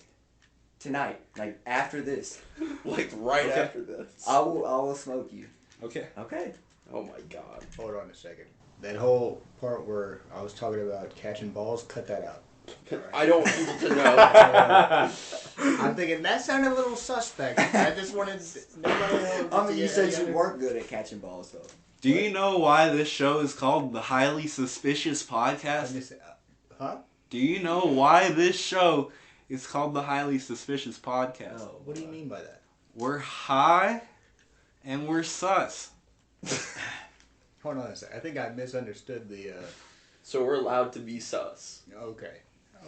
Tonight, like after this, Like right Okay. after this. I will smoke you. Okay. Okay. Oh my god. Hold on a second. That whole part where I was talking about catching balls, cut that out. I don't want people to know. I'm thinking that sounded a little suspect. I just wanted nobody else. I mean, you said you weren't good at catching balls, though. Do you know why this show is called the Highly Suspicious Podcast? Huh? Do you know why this show is called the Highly Suspicious Podcast? Oh, What do you mean by that? We're high and we're sus. Hold on a second. I think I misunderstood the. So we're allowed to be sus. Okay.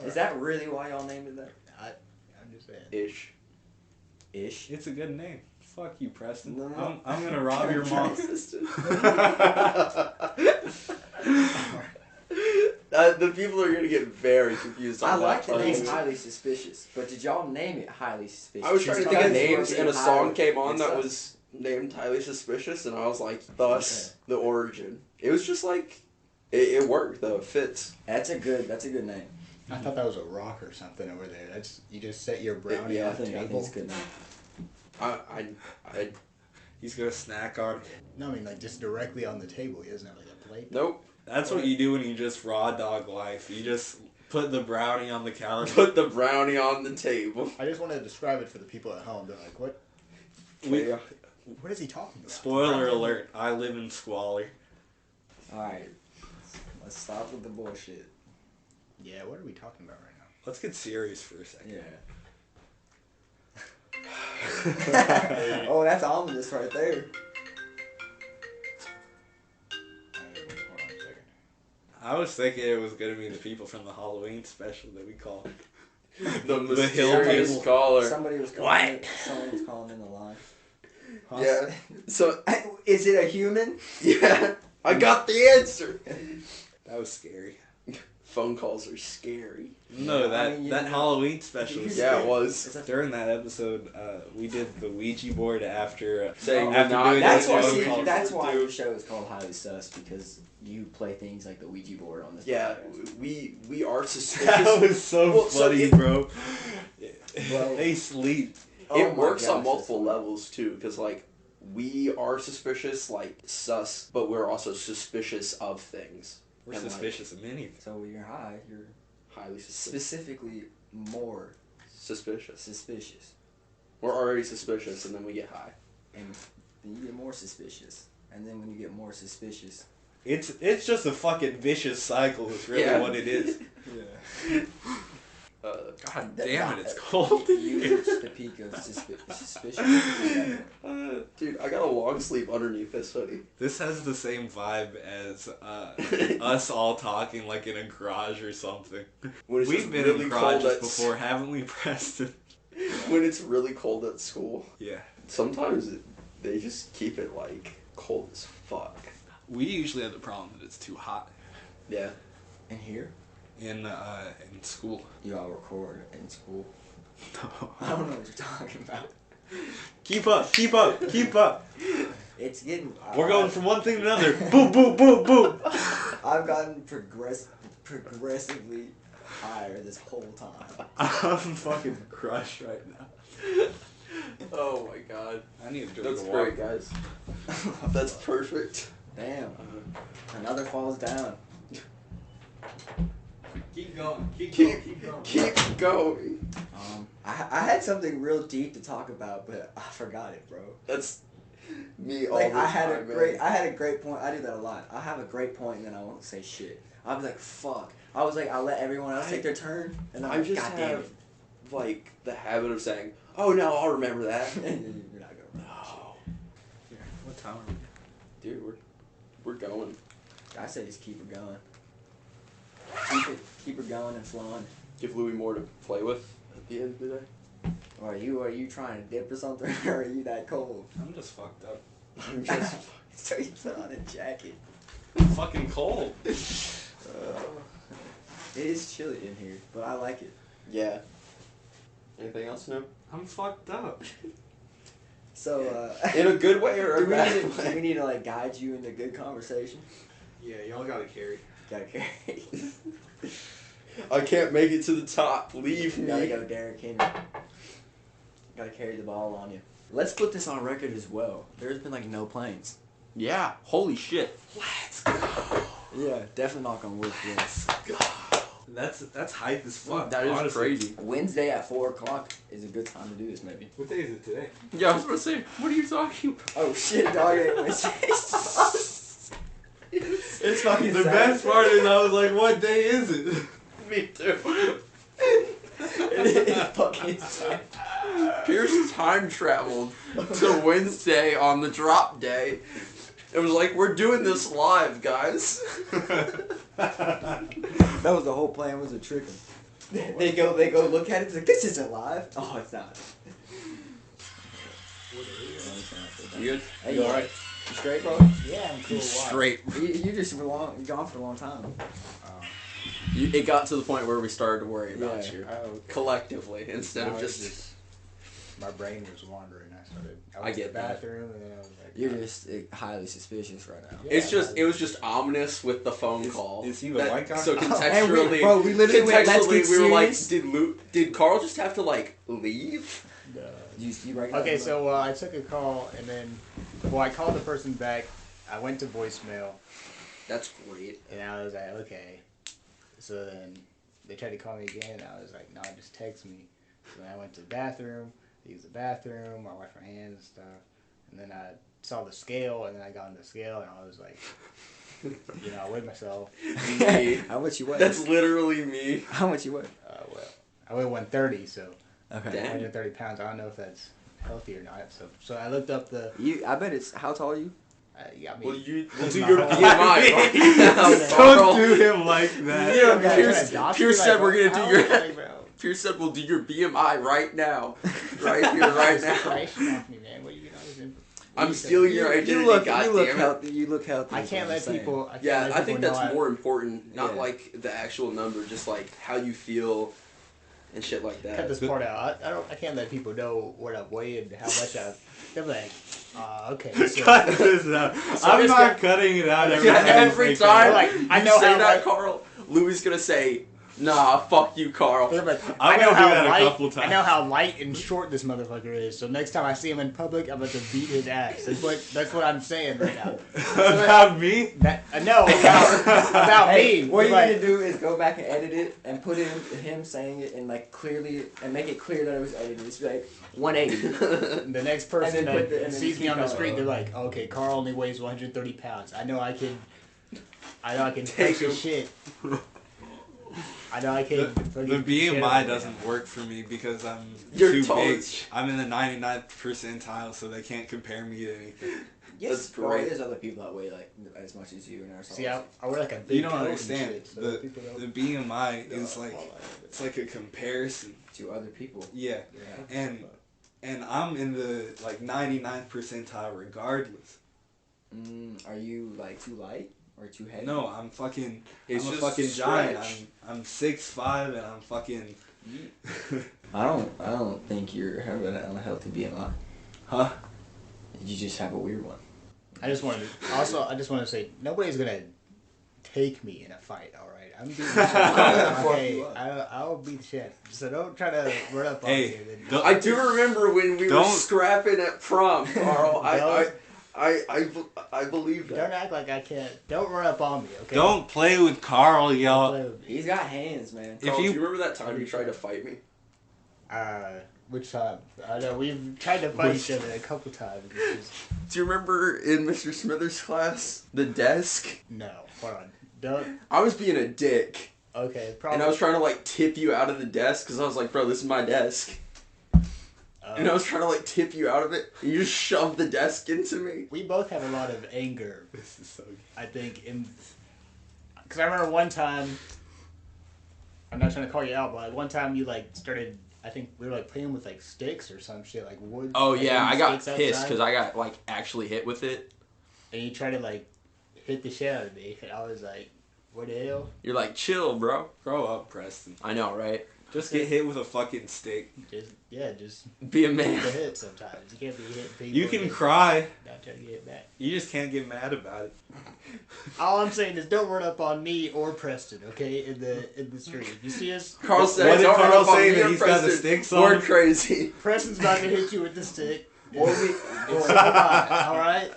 Is that really why y'all named it that? I'm just saying. Ish. Ish. It's a good name. Fuck you, Preston. No. I'm gonna rob your mom. The people are gonna get very confused on I that. like the part. name Highly Suspicious, but did y'all name it Highly Suspicious? I was trying to think Because of names, we're and a being song highly- came on that it's was named Highly Suspicious, and I was like, thus the origin. It was just like, it worked though. It fits. That's a good name. I thought that was a rock or something over there. That's you just set your brownie Yeah, on the I think table. it's a good name. I He's gonna snack on. No, I mean like just directly on the table. He doesn't have like a plate. nope. That's what you do when you just raw dog life. You just put the brownie on the counter. Put the brownie on the table. I just want to describe it for the people at home. They're like, what? What is he talking about? Spoiler alert, I live in squalor. Alright. Let's stop with the bullshit. Yeah, what are we talking about right now? Let's get serious for a second. Yeah. Oh, that's ominous right there. Hold on a second. I was thinking it was gonna be the people from the Halloween special that we called. The hill mysterious people. caller. Somebody was calling. Someone was calling in the line. Huh? Yeah. So Is it a human? yeah, I got the answer. That was scary. Phone calls are scary. No, I mean, you that know- Halloween special. You- Yeah, it was. It's a- During that episode, we did the Ouija board after Saying after we're not- doing That's that why. phone See, call. that's why your show is called Highly Sus, because you play things like the Ouija board on this. Yeah, podcast. we are suspicious. That was so Well, so funny, it- bro. Well- They sleep. Oh It my works on gosh, multiple that's- levels too, because like we are suspicious, like sus, but we're also suspicious of things. We're And, like, suspicious of anything. So when you're high, you're highly suspicious. specifically more Suspicious. suspicious, We're already suspicious, and then we get high. and then you get more suspicious, and then when you get more suspicious, It's just a fucking vicious cycle. Is really what it is. Yeah. God damn it! It's cold. You reached the peak of suspicion. Dude, I got a long sleeve underneath this hoodie. This has the same vibe as us all talking like in a garage or something. We've been really in garages before, haven't we, Preston? When it's really cold at school. Yeah. Sometimes they just keep it like cold as fuck. We usually have the problem that it's too hot. Yeah. And here? In school. You all record in school. No. I don't know what you're talking about. Keep up. It's getting... We're going from one thing to another. Boom, boom, boom, boom. I've gotten progressively higher this whole time. I'm fucking crushed right now. Oh my god. I need to That's great, guys. That's perfect. Damn. Another falls down. Keep going. Keep going. I had something real deep to talk about, but I forgot it, bro. That's me all Like the I time, had a great point. I do that a lot. I have a great point and then I won't say shit. I'll be like, fuck. I was like, I'll let everyone else take their turn, and then I just God damn have it. like the habit of saying, "Oh no, I'll remember that." And then you're not gonna remember. No. Here, what time are we? Dude, we're going. I say just keep her going. Keep her going and flowing. Give Louis more to play with at the end of the day. Or are you trying to dip or something, or are you that cold? I'm just fucked up. I'm just So you put on a jacket. It's fucking cold. It is chilly in here, but I like it. yeah. Anything else new? I'm fucked up. So, In a good way or a do bad we way? need to like guide you into good conversation? Yeah, y'all gotta carry. Gotta carry. I can't make it to the top. Leave me. Gotta go, Derek Henry. Gotta carry the ball on you. Let's put this on record as well. There's been like no planes. Yeah. Holy shit. Let's go. Yeah, definitely not gonna work for us. That's hype as fuck. That is honestly. crazy. Wednesday at 4:00 is a good time to do this, maybe. What day is it today? Yeah, I was gonna say, what are you talking about? Oh shit, dog! It's fucking The sad. best part is I was like, what day is it? Me too. It is fucking sad. Pierce time traveled to Wednesday on the drop day. It was like, we're doing this live, guys. That was the whole plan. Was a trick. They go look at it. It's like, this isn't live. Oh, it's not. You good? Hey, you alright? You straight, bro? Yeah, I'm cool. Straight. You just gone for a long time. It got to the point where we started to worry about Yeah. you. Oh, Collectively, instead no, of it's just... my brain was wandering. I I went to get the that. bathroom and then I was like, You're just highly suspicious right now. It was just ominous with the phone call. is he the white guy? So And contextually, we literally went, let's get we were like, serious. did Carl just have to like leave? You recognize Okay, him? so I took a call and then, I called the person back. I went to voicemail That's great. and I was like, okay. So then they tried to call me again. I was like, no, just text me. So then I went to the bathroom. I used the bathroom. I washed my hands and stuff. And then I saw the scale and then I got on the scale and I was like, I weighed myself. Me. How much you weigh? That's literally me. How much you weigh? I weigh 130, so Okay. Damn. 130 pounds. I don't know if that's healthy or not. So I looked up the. I bet it's. How tall are you? Yeah, I mean, Well, you That's do not your wrong. BMI right now, Don't Carl. do him like that. You guys Pierce- wanna adopt Pierce me? said we're gonna how do your- old am I, bro? Pierce said, "We'll do your BMI right now, right here, right now." Inspiration off me, man. What are you gonna do? I'm stealing your identity. You look Goddamn it! healthy. You look healthy. I is can't what I'm let saying. people. Yeah, I think that's know more important. Not Yeah. like the actual number, just like how you feel and shit like Cut that. this part out. I can't let people know what I've weighed and how much I've. They're like, okay. So, Cut this out. I'm not cutting it out every time. Every you say time Like, I you know say how that, much- Carl, Louis is gonna say, "Nah, fuck you, Carl." they're like, I'm I know gonna do how that a light. couple I know times. how light and short this motherfucker is. So next time I see him in public, I'm about to beat his ass. That's what I'm saying right now. About me? No, about Hey, me. what you're Like, gonna do is go back and edit it and put in him saying it and like clearly and make it clear that it was edited. It's like 180. The next person And then that put the- and then sees me on the keep street, going. they're like, okay, Carl only weighs 130 pounds. I know I can I know I can take your shit. I know I can. The BMI doesn't work for me because You're too tall big. as I'm in the 99th percentile, so they can't compare me to anything. Yes, That's bro, great. there's other people that weigh like as much as you and ourselves. See, I wear like a big You don't coat and understand. shit, so The people don't- BMI is like, it's like a comparison. To other people. Yeah. And I'm in the like 99th percentile regardless. Are you like too light or too heavy? No, I'm a fucking Stretch. giant. I'm 6'5" and I'm fucking. I don't think you're having an unhealthy BMI. Huh? You just have a weird one. I just want to say nobody's gonna take me in a fight. All right, I'm beating the shit. Okay, I'll beat the shit. So don't try to run up on me. I do remember when we were scrapping at prom, Carl. I believe that. Don't act like I can't. Don't run up on me, okay? Don't play with Carl, Don't y'all. play with me. He's got hands, man. Carl, do you remember that time you tried to fight me? Which time? I know we've tried to fight each other a couple times. Do you remember in Mr. Smithers' class, the desk? No, hold on. Don't. I was being a dick. Okay, probably. And I was trying to like tip you out of the desk because I was like, bro, this is my desk. And I was trying to like tip you out of it. And you just shoved the desk into me. We both have a lot of anger. This is so good. I think because I remember one time. I'm not trying to call you out, but like one time you like started. I think we were like playing with like sticks or some shit like wood. Oh like, yeah, I got sticks pissed outside, because I got like actually hit with it. And you tried to like hit the shit out of me, and I was like, "What the hell?" You're like, chill, bro. Grow up, Preston. I know, right? Just get hit with a fucking stick. Just Be a take man. the hit sometimes. You can't be hitting people. You can and cry. not trying to get it back. You just can't get mad about it. All I'm saying is don't run up on me or Preston, okay? In the street. If you see us, Carl said, What did don't Carl run up on say me that or he's got the Preston. sticks on We're him? crazy. Preston's not gonna hit you with the stick. Or we, It's fine, all right?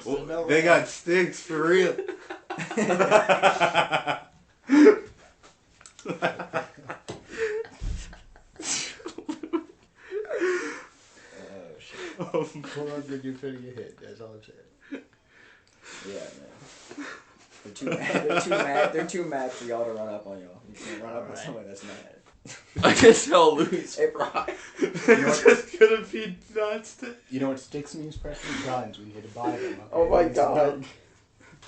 Well, no they run got sticks for real. Pull up when you're trying to get hit. That's all I'm saying. yeah, man. They're too mad for y'all to run up on y'all. You can't run up on someone that's mad. I guess tell Louis pride. Just gonna be nuts. You know what sticks means, Preston? Guns. We need to buy them. Okay? Oh my God.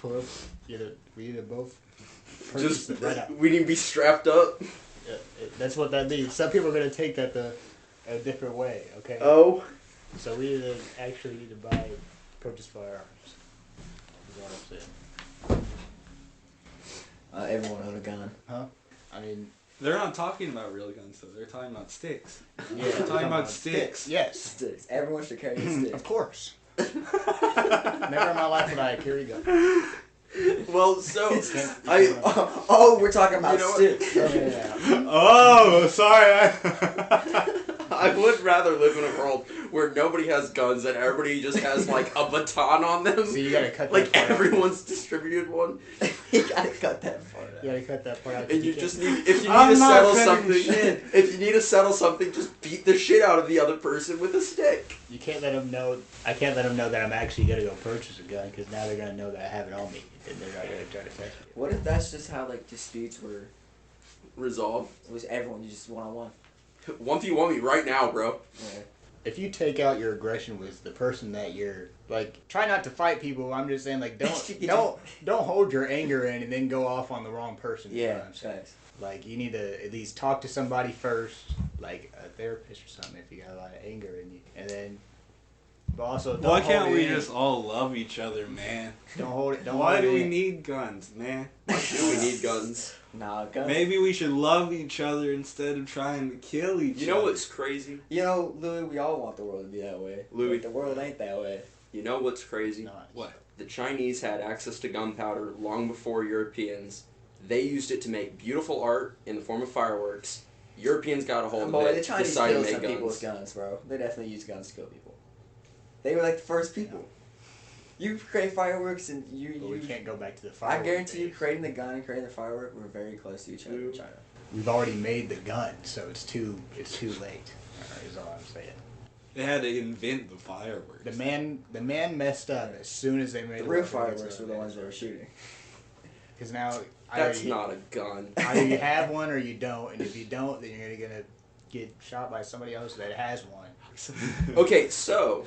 Pull up. We either both purchase Just them right now. we need to be strapped up. Yeah, that's what that means. Some people are gonna take that a different way. Okay. Oh. So we either actually need to purchase firearms. Is what I'm saying. Everyone own a gun. Huh? I mean. They're not talking about real guns though. They're talking about sticks. Yeah, They're talking about sticks. Yes. Sticks. Everyone should carry a stick. Of course. Never in my life would I carry a gun. Well, so we're talking about sticks. Oh, sorry. I would rather live in a world where nobody has guns and everybody just has like a baton on them. So you gotta cut that like part out. everyone's distributed one. You gotta cut that part out. You gotta cut that part out. And you just need, if you I'm need to not settle cutting something, shit. if you need to settle something, just beat the shit out of the other person with a stick. You can't let them know. I can't let them know that I'm actually gonna go purchase a gun because now they're gonna know that I have it on me and they're not gonna try to touch it. What if that's just how like disputes were? Resolve. It was everyone just 1-on-1. 1v1 me right now, bro. Yeah. If you take out your aggression with the person that you're like, try not to fight people. I'm just saying like don't hold your anger in and then go off on the wrong person. You know Yeah. what I'm saying? Thanks. Like you need to at least talk to somebody first, like a therapist or something, if you got a lot of anger in you, and then. But also, don't Why hold can't it we in. just all love each other, man? Don't hold it. Don't Why hold do it we in. need guns, man? Do we need guns? Nah, guns. Maybe we should love each other instead of trying to kill each other. You know what's crazy? You know, Louis, we all want the world to be that way. Louis. But the world ain't that way. You know what's crazy? Not. What? The Chinese had access to gunpowder long before Europeans. They used it to make beautiful art in the form of fireworks. Europeans got a hold of Boy, it, the Chinese decided to killed make some people with guns. guns, bro. They definitely used guns to kill people. They were like the first people. You create fireworks and But we can't go back to the I fireworks. guarantee you, creating the gun and creating the firework were very close to each other in China. We've already made the gun, so it's too late. Is all I'm saying. They had to invent the fireworks. The man messed up as soon as they made the real fireworks were the ones they were shooting. Because now that's not a gun. Either you have one or you don't, and if you don't, then you're gonna get shot by somebody else that has one. Okay, so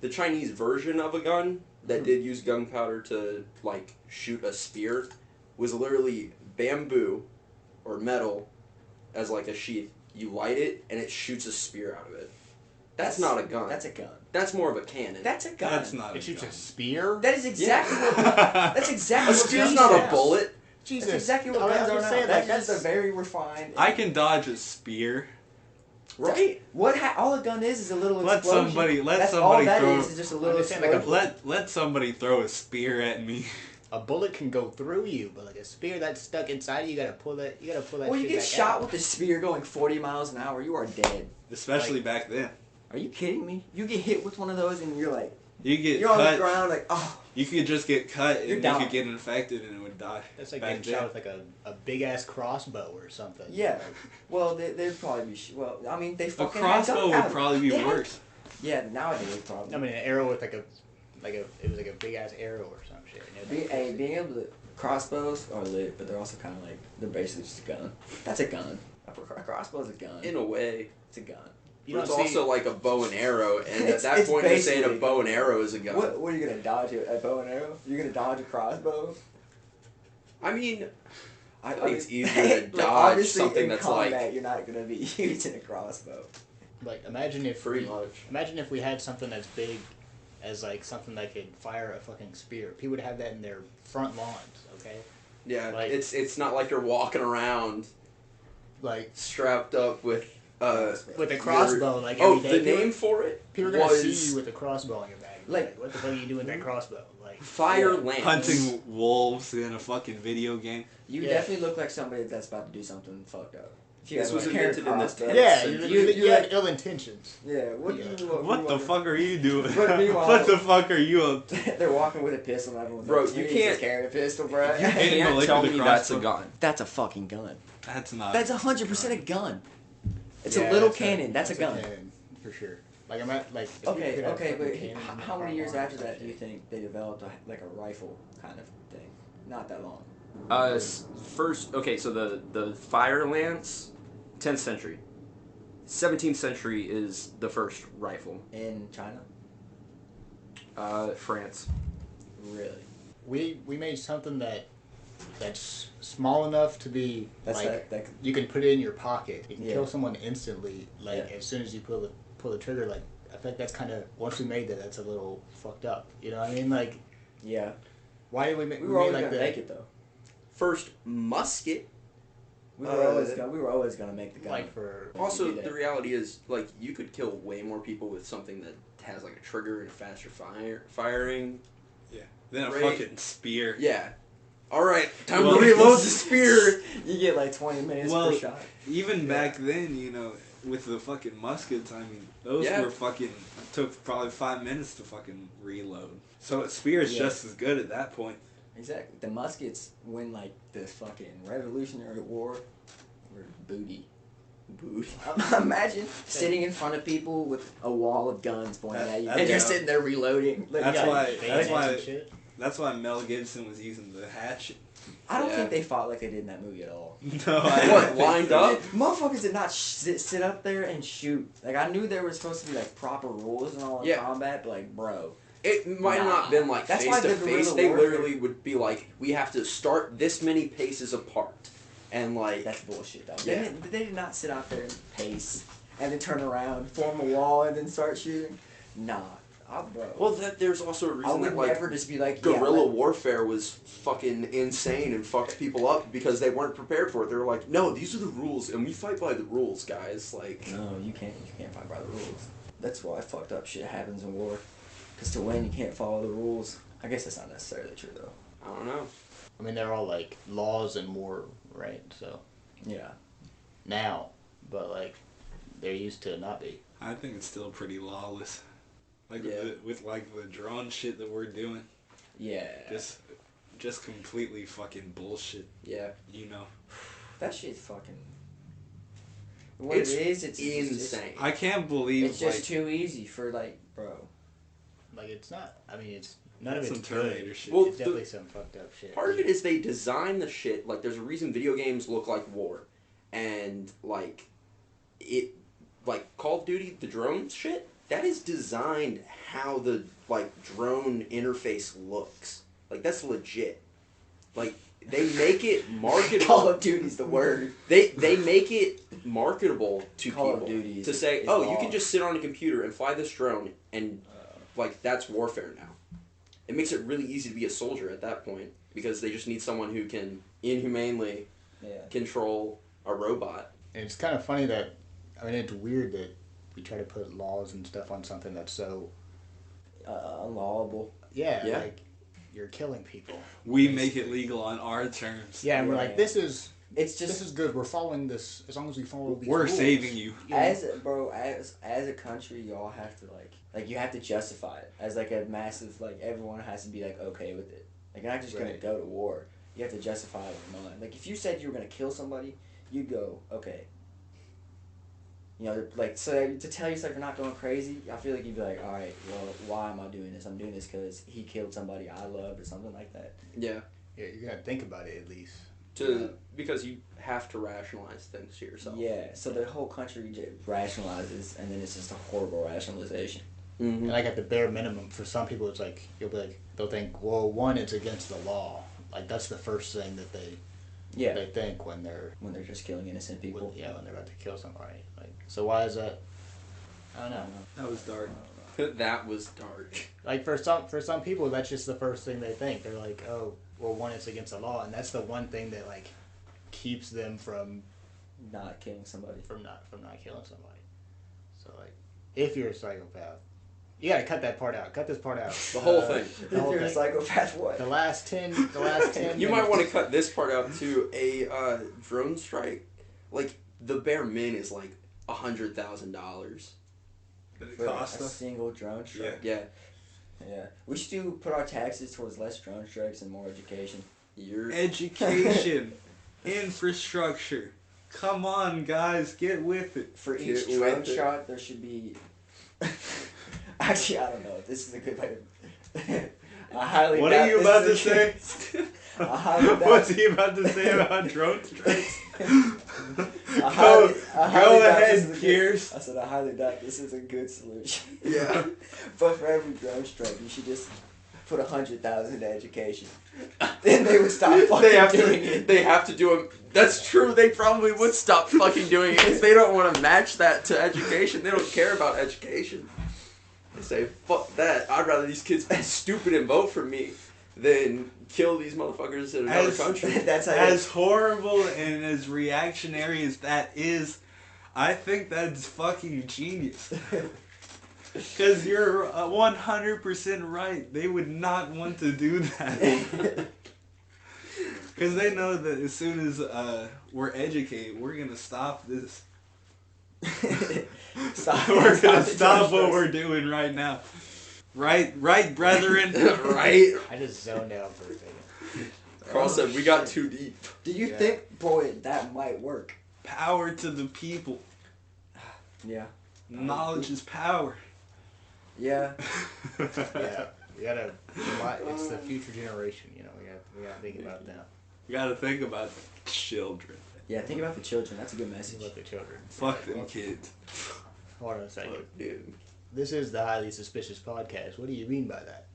the Chinese version of a gun that did use gunpowder to like shoot a spear was literally bamboo or metal as like a sheath. You light it and it shoots a spear out of it. That's not a gun. That's a gun. That's more of a cannon. That's a gun. That's not. It shoots a spear. That is exactly what. That's exactly a what spear's guns not are. a bullet. Jesus. That's exactly what guns are now. That's a very refined. I can dodge a spear. Right? All a gun is a little Let explosion. somebody all that throw. is just a little explosion. Let somebody throw a spear at me. A bullet can go through you, but like a spear that's stuck inside you gotta pull that. You gotta pull that. Well, shit you get back shot out. with a spear going 40 miles an hour, you are dead. Especially back then. Are you kidding me? You get hit with one of those and you're like, You're cut. On the ground like, oh. You could just get cut and you down. could get infected and it would die. That's like getting shot with like a big ass crossbow or something. Yeah. Well, they'd probably be. Well, I mean, they A fucking. crossbow would probably be worse. Yeah, nowadays probably. I mean, an arrow with it was like a big ass arrow or some shit. Being able to crossbows are lit, but they're also kind of like they're basically just a gun. That's a gun. A crossbow's a gun. In a way. It's a gun. It's also like a bow and arrow, and at that point you're saying a bow and arrow is a gun. What are you gonna dodge a bow and arrow? You're gonna dodge a crossbow? I mean, I think it's easier to dodge something that's combat, like. You're not gonna be using a crossbow. Like imagine if we had something that's big as like something that could fire a fucking spear. People would have that in their front lawns. Okay. Yeah, like, it's not like you're walking around like strapped up with a crossbow. Like every day. The name for it. People are gonna see you with a crossbow in your bag. Like what the fuck are you doing with that crossbow? Like fire lance. Hunting wolves in a fucking video game. You definitely look like somebody that's about to do something fucked up. This was invented in this. Yeah, you had ill intentions. Yeah. What the fuck are you doing? Meanwhile, what the fuck are you up to? They're walking with a pistol. And everyone's bro, like, you can't carry a pistol, bro. You can't tell me that's a gun. That's a fucking gun. That's not. That's 100% a gun. It's a little cannon. That's a gun. Cannon, for sure. Like I'm at like. Okay, but how many years after that do you think they developed a rifle kind of thing? Not that long. So the fire lance, 10th century. 17th century is the first rifle. In China? France. Really? We made something that's small enough to be that you can put it in your pocket. You can Yeah. kill someone instantly. As soon as you pull the trigger. Like I think that's kind of once we made that's a little fucked up. You know what I mean? Like yeah. Why did we make? We were always gonna make it though. First musket. We were always gonna make the gun. Like for also the reality is like you could kill way more people with something that has like a trigger and faster firing. Yeah. Then a fucking spear. Yeah. All right, time to reload the spear. You get like 20 minutes per shot. Even back then, with the fucking muskets, I mean, those were fucking took probably 5 minutes to fucking reload. So a spear is just as good at that point. Exactly. The muskets when like the fucking Revolutionary War were booty. Imagine sitting in front of people with a wall of guns pointing at you, and you're sitting there reloading. That's why Mel Gibson was using the hatchet. I don't think they fought like they did in that movie at all. No, what lined up? Motherfuckers did not sit up there and shoot. Like I knew there was supposed to be like proper rules and all in combat, but like bro. It might not have been like face to face. They literally would be like, we have to start this many paces apart. And like that's bullshit though. Yeah. They did not sit out there and pace and then turn around, form a wall, and then start shooting. Nah. Bro. Well, there's also a reason that like never just be like guerrilla warfare was fucking insane and fucked people up because they weren't prepared for it. They were like, no, these are the rules, and we fight by the rules, guys. Like, no, you can't fight by the rules. That's why fucked up shit happens in war. Because to win, you can't follow the rules. I guess that's not necessarily true though. I don't know. I mean, they're all like laws in war, right? So yeah. Now, but like they're used to not be. I think it's still pretty lawless. With the drone shit that we're doing. Yeah. Just completely fucking bullshit. Yeah. You know. That shit's fucking. What it is, it's insane. I can't believe it's just too easy for like, bro. Like it's not. I mean, it's none of some it's Terminator good. shit. Well, It's definitely some fucked up shit. Part of it is they design the shit, like there's a reason video games look like war. And like Call of Duty, the drone shit, that is designed how the like drone interface looks. Like that's legit. Like they make it marketable. Call of Duty's the word. They make it marketable to Call of people Duty to say, oh, you can law. just sit on a computer and fly this drone, and like that's warfare now. It makes it really easy to be a soldier at that point because they just need someone who can inhumanely control a robot. And it's kind of funny that, I mean, it's weird that we try to put laws and stuff on something that's so unlawable. Yeah, Yeah. like you're killing people. We make it legal on our terms. Yeah, and we're like, this is It's good. We're following this as long as we follow these We're rules. saving you. as a country, y'all have to like you have to justify it as like a massive like everyone has to be like okay with it. Like you're not just gonna go to war. You have to justify it with your mind. Like if you said you were gonna kill somebody, you'd go okay. You know, like so to tell yourself you're not going crazy. I feel like you'd be like, all right, well, why am I doing this? I'm doing this because he killed somebody I loved or something like that. Yeah. Yeah, you're gonna think about it at least. Because you have to rationalize things to yourself. Yeah, so the whole country rationalizes, and then it's just a horrible rationalization. Mm-hmm. And like at the bare minimum, for some people, it's like they'll think, well, one, it's against the law. Like that's the first thing that they think when they're just killing innocent people. when they're about to kill somebody. Like, so why is that? I don't know. That was dark. That was dark. Like for some people, that's just the first thing they think. They're like, oh, well, one, it's against the law, and that's the one thing that like keeps them from Not killing somebody. From not killing somebody. So like, if you're a psychopath, you gotta cut that part out. Cut this part out. The whole thing. The whole If you're a thing. psychopath, what? The last 10 You might minutes. want to cut this part out too. A drone strike, like the bare min is like $100,000. Did it For cost a us? single drone strike. Yeah. Yeah. We should put our taxes towards less drone strikes and more education. Education, infrastructure. Come on, guys, get with it. For Get each with drone it. shot, there should be. Actually, I don't know if this is a good way to. I highly What doubt are you this about to is a say? good- I highly doubt. What's he about to say about drone strikes? I highly Go doubt ahead, this is a good- Pierce. I said I highly doubt this is a good solution. Yeah. But for every drone strike, you should just put 100,000 into education. Then they would stop fucking doing it. They have to do a. That's true. They probably would stop fucking doing it because they don't want to match that to education. They don't care about education. They say, "Fuck that! I'd rather these kids be stupid and vote for me than kill these motherfuckers in another country." That's how As horrible and as reactionary as that is, I think that's fucking genius. Because you're 100% right. They would not want to do that. Because they know that as soon as we're educated, we're going to stop this. We're going to stop what we're doing right now. Right, brethren? Right. I just zoned out for a second. Carl said we got too deep. Do you think, boy, that might work? Power to the people. Yeah. Knowledge is power. Yeah. Yeah, we gotta. It's the future generation, you know. We gotta think about them. You gotta think about children. Yeah, think about the children. That's a good message. Think about the children. Fuck them kids. Hold on a second. Dude. This is the Highly Suspicious Podcast. What do you mean by that?